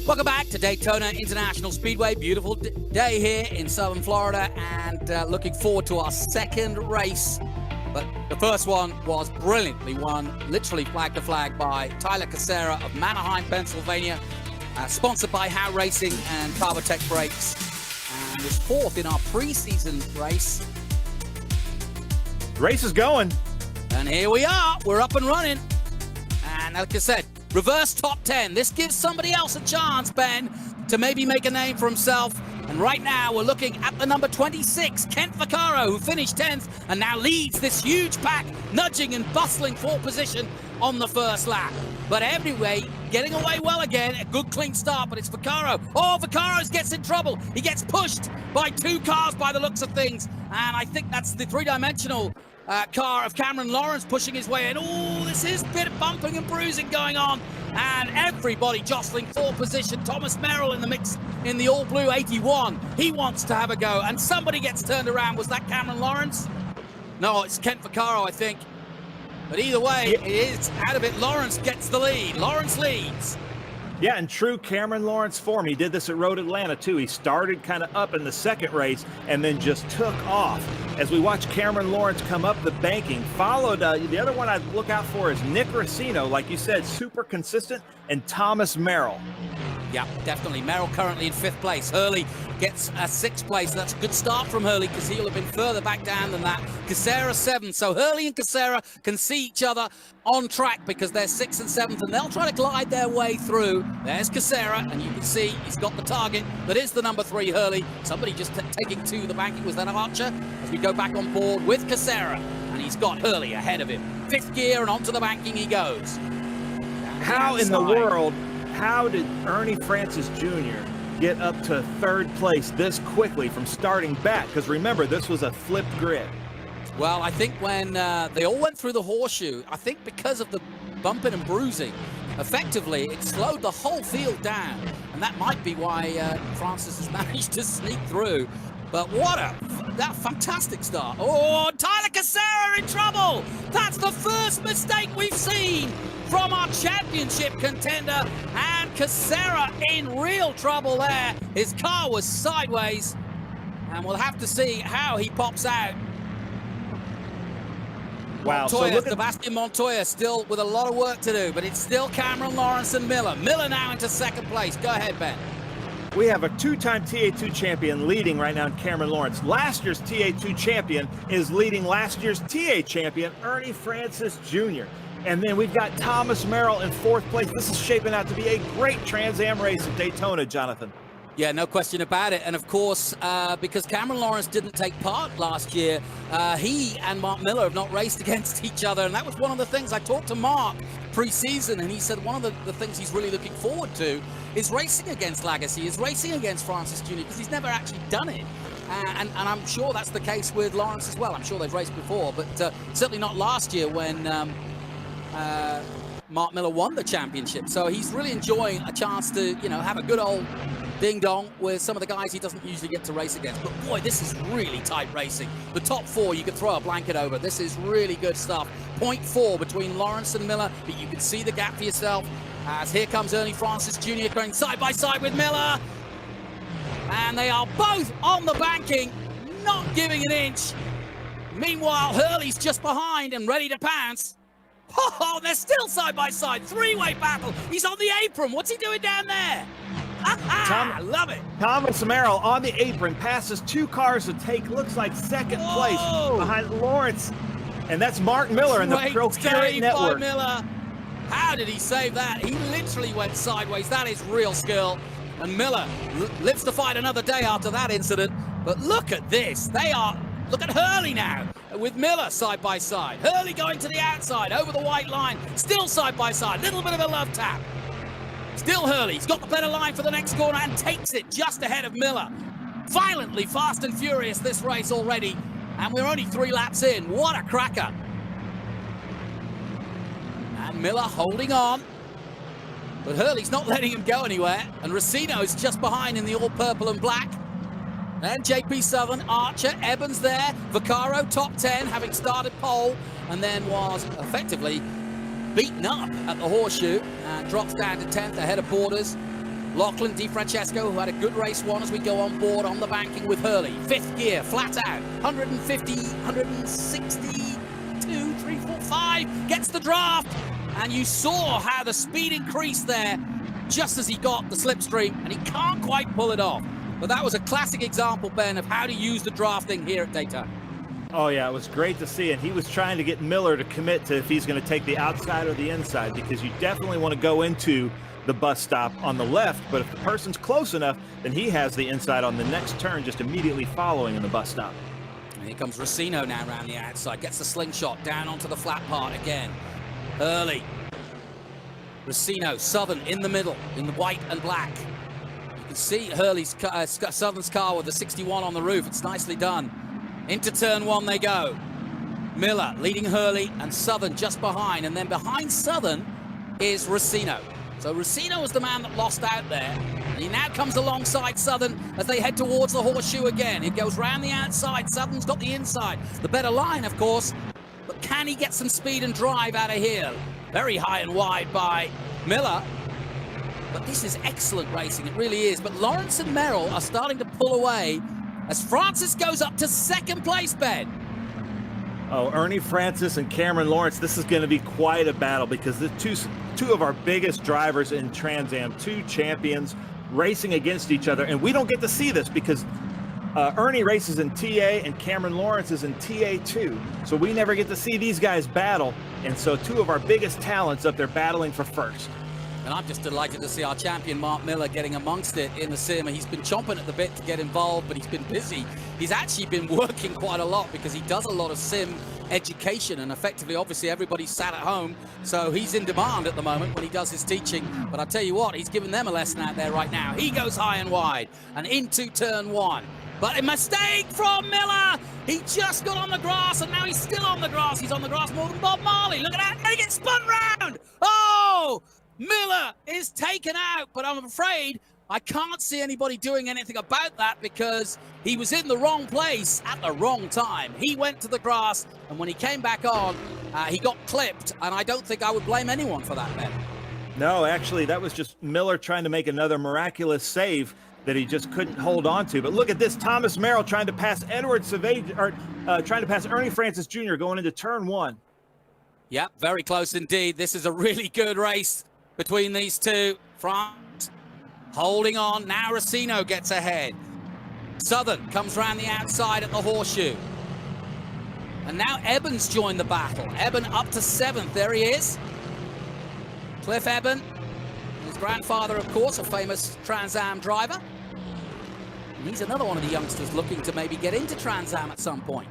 Welcome back to Daytona International Speedway. Beautiful day here in southern Florida, and looking forward to our second race. But the first one was brilliantly won, literally flag to flag, by Tyler Casera of Manheim, Pennsylvania, sponsored by Howe Racing and Carbotech Brakes, and was 4th in our preseason race. The race is going. And here we are. We're up and running. And like I said, reverse top 10. This gives somebody else a chance, Ben, to maybe make a name for himself. And right now we're looking at the number 26, Kent Vaccaro, who finished 10th and now leads this huge pack, nudging and bustling 4th position on the first lap. But anyway, getting away well again. A good clean start, but it's Vaccaro. Oh, Vaccaro gets in trouble. He gets pushed by 2 cars by the looks of things. And I think that's the three-dimensional car of Cameron Lawrence pushing his way in. Oh, this is a bit of bumping and bruising going on. And everybody jostling for position. Thomas Merrill in the mix in the all-blue 81. He wants to have a go. And somebody gets turned around. Was that Cameron Lawrence? No, it's Kent Vaccaro, I think. But either way, it is out of it. Lawrence gets the lead. Lawrence leads. Yeah, in true Cameron Lawrence form, he did this at Road Atlanta too. He started kind of up in the second race and then just took off. As we watch Cameron Lawrence come up the banking, followed, the other one I'd look out for is Nick Racino, like you said, super consistent, and Thomas Merrill. Yeah, definitely. Merrill currently in 5th place. Hurley gets a 6th place. That's a good start from Hurley because he'll have been further back down than that. Cassera 7th. So Hurley and Cassera can see each other on track because they're 6th and 7th, and they'll try to glide their way through. There's Cassera, and you can see he's got the target. That is the number 3 Hurley. Somebody just taking to the banking. Was that Archer? As we go back on board with Cassera, and he's got Hurley ahead of him. 5th gear, and onto the banking he goes. How in the world, how did Ernie Francis Jr. get up to 3rd place this quickly from starting back? Because remember, this was a flipped grid. Well, I think when they all went through the horseshoe, I think because of the bumping and bruising, effectively it slowed the whole field down. And that might be why Francis has managed to sneak through. But what that fantastic start. Oh, Tyler Cassera in trouble. That's the first mistake we've seen from our championship contender. And Cassera in real trouble there. His car was sideways. And we'll have to see how he pops out. Wow. Montoya, Sebastian Montoya still with a lot of work to do, but it's still Cameron Lawrence and Miller. Miller now into 2nd place. Go ahead, Ben. We have a 2-time TA2 champion leading right now in Cameron Lawrence. Last year's TA2 champion is leading last year's TA champion, Ernie Francis Jr. And then we've got Thomas Merrill in 4th place. This is shaping out to be a great Trans Am race at Daytona, Jonathan. Yeah, no question about it. And of course, because Cameron Lawrence didn't take part last year, he and Mark Miller have not raced against each other. And that was one of the things I talked to Mark pre-season, and he said one of the things he's really looking forward to is racing against Lagasse, is racing against Francis Jr., because he's never actually done it. And I'm sure that's the case with Lawrence as well. I'm sure they've raced before, but certainly not last year when Mark Miller won the championship. So he's really enjoying a chance to, have a good old ding-dong with some of the guys he doesn't usually get to race against. But boy, this is really tight racing. The top 4 you could throw a blanket over. This is really good stuff. 0.4 between Lawrence and Miller, but you can see the gap for yourself as here comes Ernie Francis Jr. going side by side with Miller. And they are both on the banking, not giving an inch. Meanwhile, Hurley's just behind and ready to pounce. Oh, they're still side by side. 3-way battle. He's on the apron. What's he doing down there? I love it. Thomas Merrill on the apron passes 2 cars to take, looks like 2nd place behind Lawrence. And that's Mark Miller in the Procurate Network. Miller. How did he save that? He literally went sideways. That is real skill. And Miller lives to fight another day after that incident. But look at this. Look at Hurley now with Miller side by side. Hurley going to the outside over the white line. Still side by side. Little bit of a love tap. Still Hurley. He's got the better line for the next corner and takes it just ahead of Miller. Violently fast and furious this race already. And we're only 3 laps in. What a cracker. And Miller holding on. But Hurley's not letting him go anywhere. And Racino's just behind in the all purple and black. Then JP Southern, Archer, Evans there. Vaccaro top 10, having started pole, and then was effectively beaten up at the horseshoe and drops down to 10th ahead of Borders. Lachlan, DeFrancesco, who had a good race 1 as we go on board on the banking with Hurley. 5th gear, flat out, 150, 162, 3, 4, 5, gets the draft. And you saw how the speed increased there just as he got the slipstream, and he can't quite pull it off. But that was a classic example, Ben, of how to use the drafting here at Daytona. Oh, yeah, it was great to see. And he was trying to get Miller to commit to if he's going to take the outside or the inside, because you definitely want to go into the bus stop on the left. But if the person's close enough, then he has the inside on the next turn just immediately following in the bus stop. And here comes Racino now around the outside. Gets the slingshot down onto the flat part again. Hurley. Racino, Southern in the middle, in the white and black. You can see Hurley's Southern's car with the 61 on the roof. It's nicely done. Into turn 1 they go. Miller leading Hurley and Southern just behind. And then behind Southern is Racino. So Racino was the man that lost out there. And he now comes alongside Southern as they head towards the horseshoe again. It goes round the outside. Southern's got the inside. The better line, of course. But can he get some speed and drive out of here? Very high and wide by Miller. But this is excellent racing. It really is. But Lawrence and Merrill are starting to pull away as Francis goes up to second place, Ben. Oh, Ernie Francis and Cameron Lawrence, this is going to be quite a battle because the two of our biggest drivers in Trans Am, two champions racing against each other. And we don't get to see this because Ernie races in TA and Cameron Lawrence is in TA2. So we never get to see these guys battle. And so two of our biggest talents up there battling for first. And I'm just delighted to see our champion, Mark Miller, getting amongst it in the sim. He's been chomping at the bit to get involved, but he's been busy. He's actually been working quite a lot because he does a lot of sim education, and effectively, obviously, everybody's sat at home, so he's in demand at the moment when he does his teaching. But I tell you what, he's giving them a lesson out there right now. He goes high and wide and into turn one. But a mistake from Miller. He just got on the grass, and now he's still on the grass. He's on the grass more than Bob Marley. Look at that. And he gets spun round. Oh! Miller is taken out, but I'm afraid I can't see anybody doing anything about that because he was in the wrong place at the wrong time. He went to the grass, and when he came back on, he got clipped, and I don't think I would blame anyone for that, Ben. No, actually, that was just Miller trying to make another miraculous save that he just couldn't hold on to. But look at this, Thomas Merrill trying to pass trying to pass Ernie Francis Jr. going into turn one. Yep, very close indeed. This is a really good race between these two. France holding on. Now Racino gets ahead. Southern comes round the outside at the horseshoe. And now Eben's joined the battle. Eben up to seventh. There he is. Cliff Eben. His grandfather, of course, a famous Trans Am driver. And he's another one of the youngsters looking to maybe get into Trans Am at some point.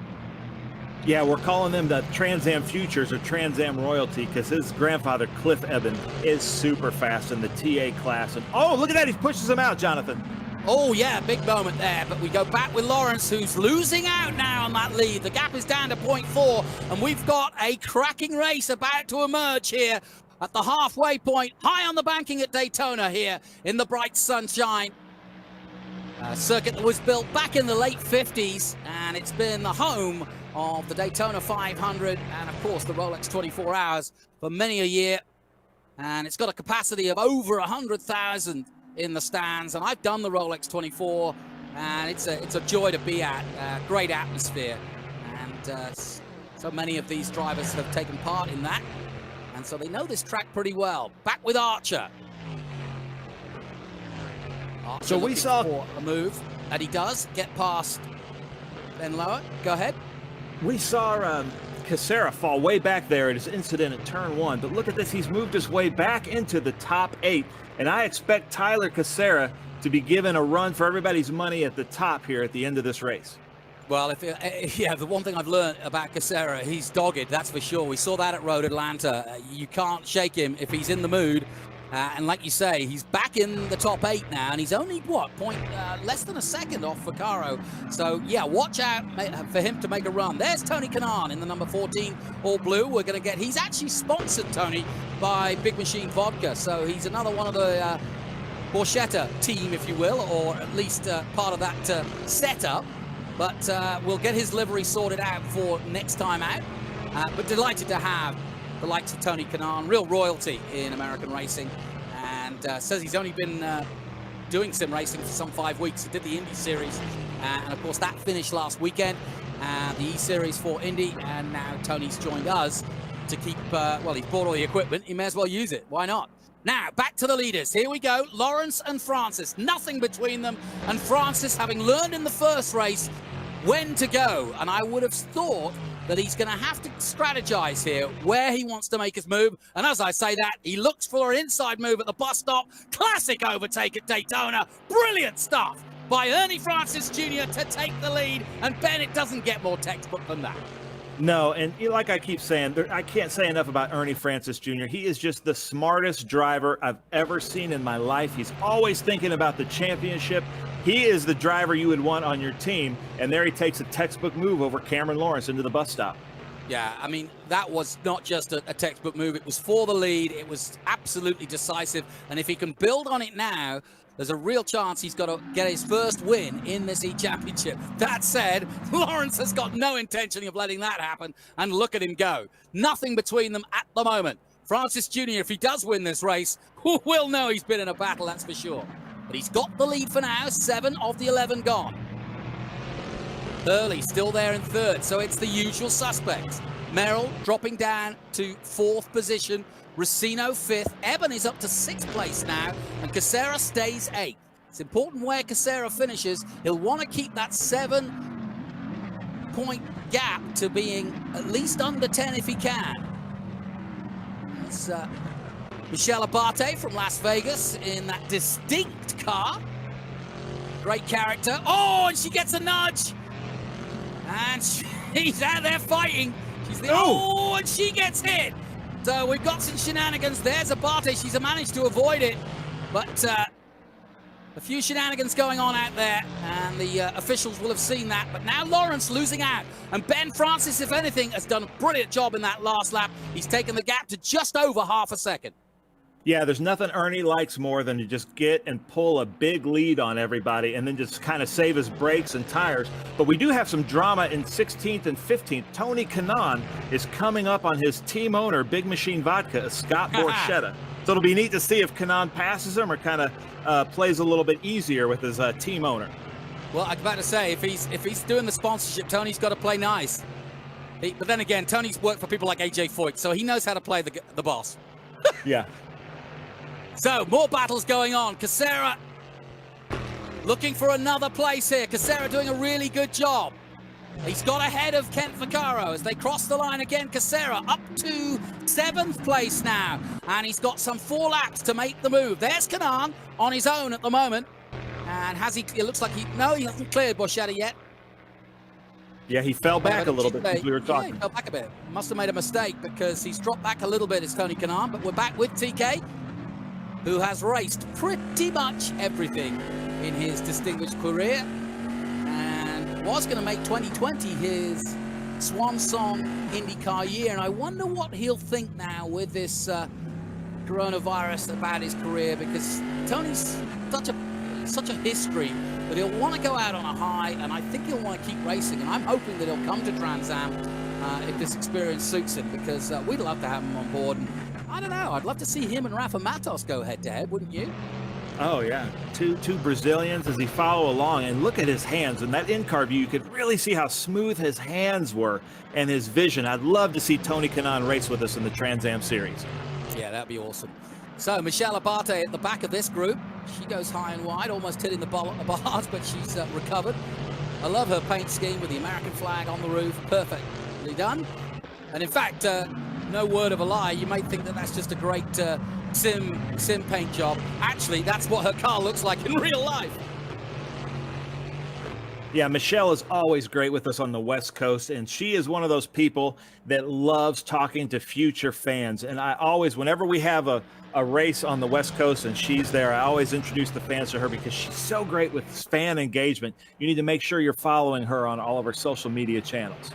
Yeah, we're calling them the Trans Am Futures or Trans Am Royalty because his grandfather, Cliff Eben, is super fast in the TA class. And oh, look at that. He pushes him out, Jonathan. Oh, yeah, big moment there. But we go back with Lawrence, who's losing out now on that lead. The gap is down to 0.4, and we've got a cracking race about to emerge here at the halfway point, high on the banking at Daytona here in the bright sunshine. A circuit that was built back in the late 50s, and it's been the home of the Daytona 500 and, of course, the Rolex 24 Hours for many a year. And it's got a capacity of over 100,000 in the stands. And I've done the Rolex 24, and it's a joy to be at. Great atmosphere. And so many of these drivers have taken part in that. And so they know this track pretty well. Back with Archer. So we saw a move, and he does get past Ben Lower. Go ahead. We saw Casera fall way back there at his incident at turn one, but look at this. He's moved his way back into the top 8, and I expect Tyler Casera to be given a run for everybody's money at the top here at the end of this race. Well, the one thing I've learned about Casera, he's dogged, that's for sure. We saw that at Road Atlanta. You can't shake him if he's in the mood. And like you say, he's back in the top 8 now, and he's only, less than a second off Vaccaro. So, yeah, watch out for him to make a run. There's Tony Kanaan in the number 14 all blue. We're going to he's actually sponsored, Tony, by Big Machine Vodka. So he's another one of the Borchetta team, if you will, or at least part of that setup. But we'll get his livery sorted out for next time out. But delighted to have the likes of Tony Kanaan, real royalty in American racing, and says he's only been doing sim racing for some 5 weeks. He did the Indy Series, and of course that finished last weekend, the E-Series for Indy, and now Tony's joined us to keep, he's bought all the equipment, he may as well use it, why not? Now, back to the leaders. Here we go, Lawrence and Francis, nothing between them, and Francis, having learned in the first race when to go, and I would have thought that he's going to have to strategize here where he wants to make his move. And as I say that, he looks for an inside move at the bus stop. Classic overtake at Daytona. Brilliant stuff by Ernie Francis Jr. to take the lead. And Ben, it doesn't get more textbook than that. No, and like I keep saying, I can't say enough about Ernie Francis Jr. He is just the smartest driver I've ever seen in my life. He's always thinking about the championship. He is the driver you would want on your team, and there he takes a textbook move over Cameron Lawrence into the bus stop. Yeah, I mean, that was not just a textbook move. It was for the lead. It was absolutely decisive. And if he can build on it now, there's a real chance he's got to get his first win in this E-Championship. That said, Lawrence has got no intention of letting that happen. And look at him go. Nothing between them at the moment. Francis Jr., if he does win this race, we'll know he's been in a battle, that's for sure. But he's got the lead for now, 7 of the 11 gone. Hurley still there in third, so it's the usual suspects. Merrill dropping down to 4th position. Racino 5th. Eben is up to 6th place now, and Casera stays 8th. It's important where Casera finishes. He'll want to keep that 7-point gap to being at least under 10 if he can. It's Michelle Abate from Las Vegas in that distinct car. Great character. Oh, and she gets a nudge. And she's out there fighting. She's the and she gets hit. So we've got some shenanigans. There's Abate. She's managed to avoid it, but a few shenanigans going on out there, and the officials will have seen that. But now Lawrence losing out, and Ben Francis, if anything, has done a brilliant job in that last lap. He's taken the gap to just over half a second. Yeah, there's nothing Ernie likes more than to just get and pull a big lead on everybody and then just kind of save his brakes and tires. But we do have some drama in 16th and 15th. Tony Kanaan is coming up on his team owner, Big Machine Vodka, Scott Borchetta. So it'll be neat to see if Kanaan passes him or kind of plays a little bit easier with his team owner. Well, I was about to say, if he's doing the sponsorship, Tony's got to play nice. But then again, Tony's worked for people like AJ Foyt, so he knows how to play the boss. Yeah. So, more battles going on. Casera looking for another place here. Casera doing a really good job. He's got ahead of Kent Vaccaro as they cross the line again. Casera up to 7th place now. And he's got some 4 laps to make the move. There's Kanaan on his own at the moment. And it looks like he hasn't cleared Borchetta yet. Yeah, he fell back a little bit as we were talking. Yeah, he fell back a bit. Must have made a mistake because he's dropped back a little bit, is Tony Kanaan. But we're back with TK, who has raced pretty much everything in his distinguished career and was going to make 2020 his swan song IndyCar year. And I wonder what he'll think now with this coronavirus about his career, because Tony's such a history that he'll want to go out on a high, and I think he'll want to keep racing. And I'm hoping that he'll come to Trans Am if this experience suits him, because we'd love to have him on board. And I don't know. I'd love to see him and Rafa Matos go head-to-head, wouldn't you? Oh, yeah. Two Brazilians as he follow along. And look at his hands. In that in-car view, you could really see how smooth his hands were and his vision. I'd love to see Tony Kanaan race with us in the Trans Am Series. Yeah, that'd be awesome. So, Michelle Abate at the back of this group. She goes high and wide, almost hitting the bars, but she's recovered. I love her paint scheme with the American flag on the roof. Perfectly done. And in fact, no word of a lie, you might think that that's just a great sim paint job. Actually, that's what her car looks like in real life. Yeah, Michelle is always great with us on the West Coast, and she is one of those people that loves talking to future fans. And I always, whenever we have a race on the West Coast and she's there, I always introduce the fans to her because she's so great with fan engagement. You need to make sure you're following her on all of her social media channels.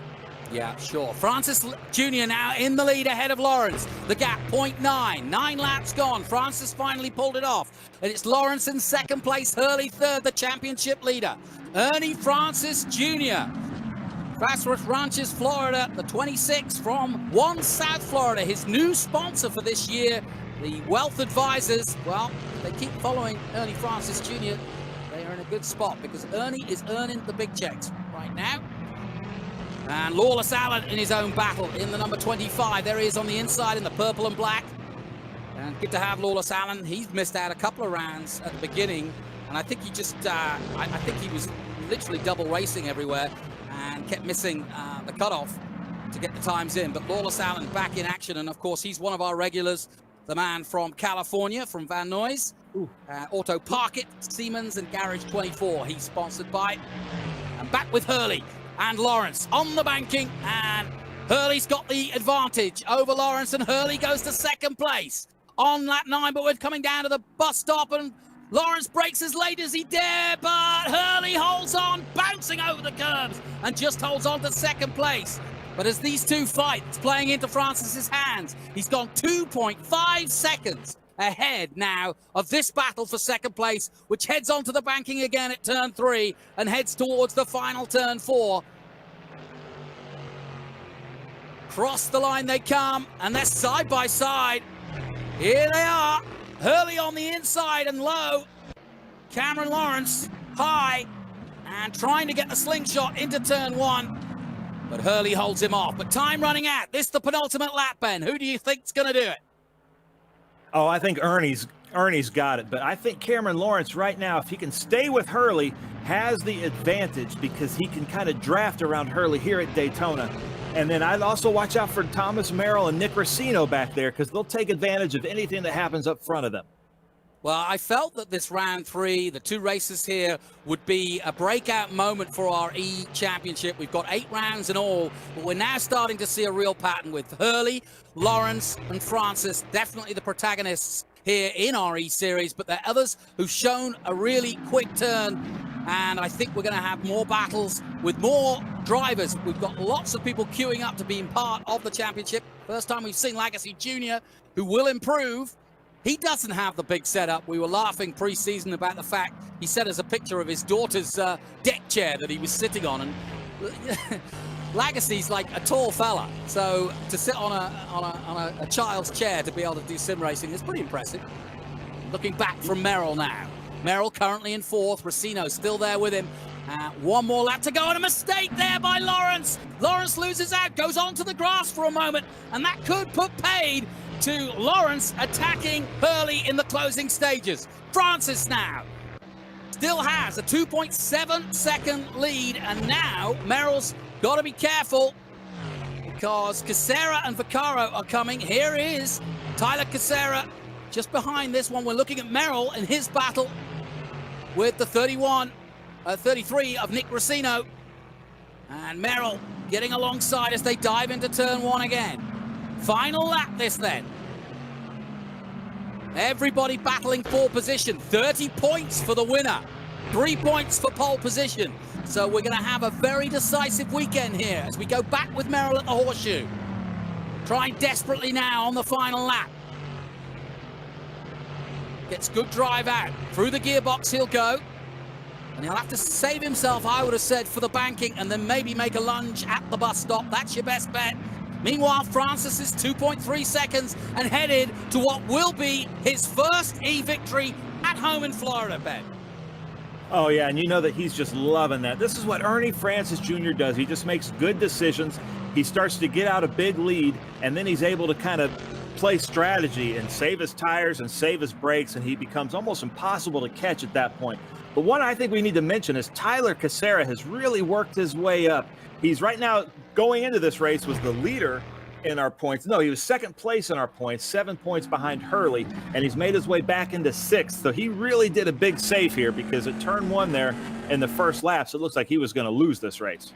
Yeah, sure. Francis Jr. now in the lead ahead of Lawrence. The gap, 0.9. 9 laps gone. Francis finally pulled it off. And it's Lawrence in 2nd place, Hurley 3rd, the championship leader. Ernie Francis Jr. Grassroots Ranches, Florida, the 26 from One South Florida. His new sponsor for this year, the Wealth Advisors. Well, they keep following Ernie Francis Jr. They are in a good spot because Ernie is earning the big checks right now. And Lawless Allen in his own battle in the number 25. There he is on the inside in the purple and black. And good to have Lawless Allen. He's missed out a couple of rounds at the beginning. And I think he just, I think he was literally double racing everywhere and kept missing the cutoff to get the times in. But Lawless Allen back in action. And of course, he's one of our regulars. The man from California, from Van Nuys. Auto Park It, Siemens and Garage 24. He's sponsored by. And back with Hurley. And Lawrence on the banking, and Hurley's got the advantage over Lawrence, and Hurley goes to 2nd place on lap 9, but we're coming down to the bus stop, and Lawrence breaks as late as he dare, but Hurley holds on, bouncing over the curbs, and just holds on to 2nd place. But as these two fight, it's playing into Francis's hands. He's gone 2.5 seconds ahead now of this battle for second place, which heads on to the banking again at turn 3 and heads towards the final turn 4. Cross the line they come, and they're side by side. Here they are. Hurley on the inside and low. Cameron Lawrence high and trying to get the slingshot into turn 1. But Hurley holds him off. But time running out. This the penultimate lap, Ben. Who do you think's going to do it? Oh, I think Ernie's got it. But I think Cameron Lawrence right now, if he can stay with Hurley, has the advantage because he can kind of draft around Hurley here at Daytona. And then I'd also watch out for Thomas Merrill and Nick Racino back there because they'll take advantage of anything that happens up front of them. Well, I felt that this round 3, the 2 races here, would be a breakout moment for our E Championship. We've got 8 rounds in all, but we're now starting to see a real pattern with Hurley, Lawrence, and Francis, definitely the protagonists here in our E Series, but there are others who've shown a really quick turn, and I think we're going to have more battles with more drivers. We've got lots of people queuing up to be part of the championship. First time we've seen Legacy Jr., who will improve. He doesn't have the big setup. We were laughing pre-season about the fact he sent us a picture of his daughter's deck chair that he was sitting on, and Legacy's like a tall fella, so to sit on a child's chair to be able to do sim racing is pretty impressive. Looking back from Merrill now. Merrill currently in 4th. Racino still there with him. One more lap to go, and a mistake there by Lawrence. Lawrence loses out, goes onto the grass for a moment, and that could put paid to Lawrence attacking Hurley in the closing stages. Francis now still has a 2.7 second lead, and now Merrill's got to be careful because Casera and Vaccaro are coming. Here is Tyler Casera just behind this one. We're looking at Merrill in his battle with the 33 of Nick Racino, and Merrill getting alongside as they dive into turn 1 again. Final lap this then. Everybody battling for position. 30 points for the winner. 3 points for pole position. So we're going to have a very decisive weekend here as we go back with Merrill at the horseshoe. Trying desperately now on the final lap. Gets good drive out. Through the gearbox he'll go. And he'll have to save himself, I would have said, for the banking and then maybe make a lunge at the bus stop. That's your best bet. Meanwhile, Francis is 2.3 seconds and headed to what will be his first E victory at home in Florida, Ben. Oh, yeah, and you know that he's just loving that. This is what Ernie Francis Jr. does. He just makes good decisions. He starts to get out a big lead, and then he's able to kind of play strategy and save his tires and save his brakes, and he becomes almost impossible to catch at that point. But one I think we need to mention is Tyler Casera has really worked his way up. He's right now going into this race was the leader in our points. No, he was second place in our points, 7 points behind Hurley, and he's made his way back into 6th. So he really did a big save here because at turn 1 there in the first lap, so it looks like he was going to lose this race.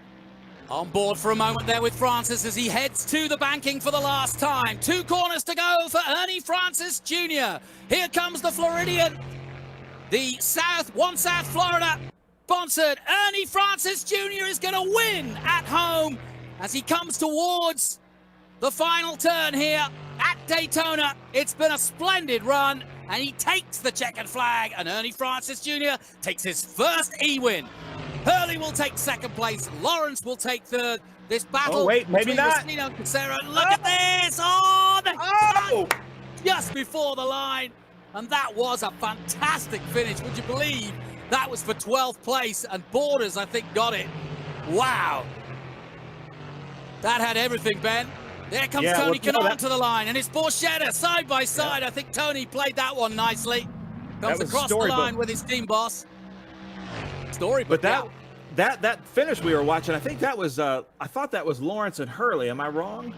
On board for a moment there with Francis as he heads to the banking for the last time. 2 corners to go for Ernie Francis Jr. Here comes the Floridian. The South Florida sponsored Ernie Francis Jr. is going to win at home as he comes towards the final turn here at Daytona. It's been a splendid run, and he takes the checkered flag, and Ernie Francis Jr. takes his first E-win. Hurley will take second place. Lawrence will take third. This battle maybe not. Racino and Casera. Look at this! Oh, the just before the line. And that was a fantastic finish. Would you believe that was for 12th place? And Borders, I think, got it. Wow. That had everything, Ben. There comes Tony Kanaan to the line, and it's Borchetta side by side. I think Tony played that one nicely. Comes across the line with his team boss. Storybook. But that finish we were watching, I think that was I thought that was Lawrence and Hurley. Am I wrong?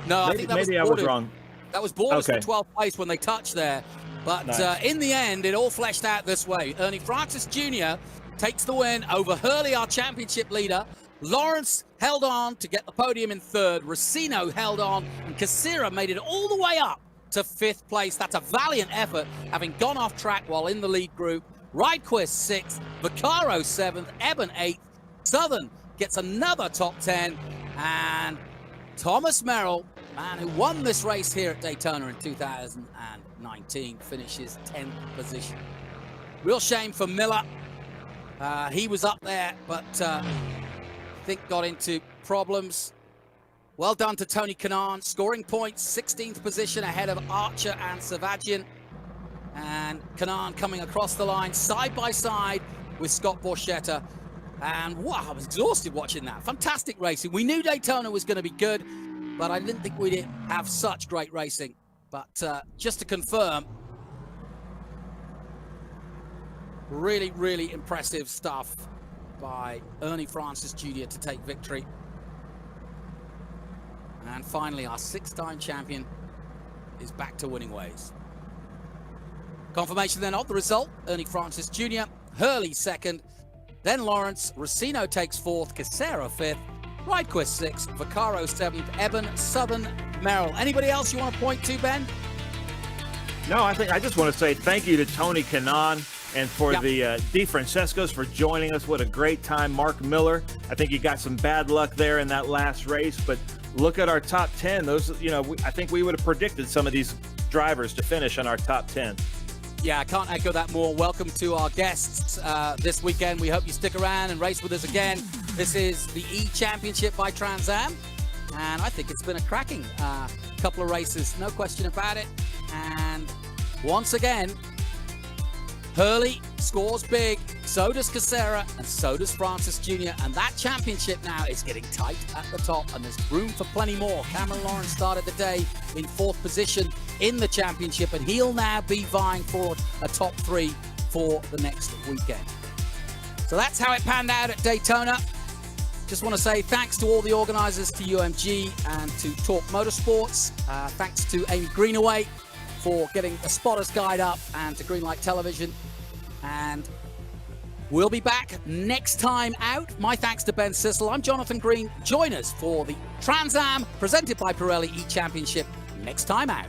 No, maybe, I think that maybe was I was wrong. That was Borders for 12th place when they touched there. But nice. In the end, it all fleshed out this way. Ernie Francis Jr. takes the win over Hurley, our championship leader. Lawrence held on to get the podium in 3rd. Racino held on, and Casera made it all the way up to 5th place. That's a valiant effort, having gone off track while in the lead group. Rydquist 6th, Vaccaro 7th, Eben 8th. Southern gets another top 10, and Thomas Merrill, man who won this race here at Daytona in 2019, finishes 10th position. Real shame for Miller. He was up there, but I think got into problems. Well done to Tony Kanaan, scoring points, 16th position ahead of Archer and Savagian. And Kanaan coming across the line side by side with Scott Borchetta. And wow, I was exhausted watching that. Fantastic racing. We knew Daytona was going to be good, but I didn't think we'd have such great racing. But just to confirm, really, really impressive stuff by Ernie Francis Jr. to take victory. And finally, our 6-time champion is back to winning ways. Confirmation then of the result: Ernie Francis Jr., Hurley second, then Lawrence, Racino takes fourth, Casera fifth, Rydquist sixth, Vaccaro seventh, Eben, Southern, Merrill. Anybody else you want to point to, Ben? No, I just want to say thank you to Tony Kanaan and for the DeFrancescos for joining us. What a great time. Mark Miller, I think he got some bad luck there in that last race, but look at our top 10. Those, I think we would have predicted some of these drivers to finish on our top 10. Yeah, I can't echo that more. Welcome to our guests this weekend. We hope you stick around and race with us again. This is the E-Championship by Trans Am, and I think it's been a cracking couple of races, no question about it. And once again, Hurley scores big, so does Casera, and so does Francis Jr. And that championship now is getting tight at the top, and there's room for plenty more. Cameron Lawrence started the day in 4th position in the championship, and he'll now be vying for a top 3 for the next weekend. So that's how it panned out at Daytona. Just want to say thanks to all the organizers, to UMG and to Talk Motorsports. Thanks to Amy Greenaway for getting the Spotter's Guide up, and to Greenlight Television. And we'll be back next time out. My thanks to Ben Sissel. I'm Jonathan Green. Join us for the Trans Am presented by Pirelli E-Championship next time out.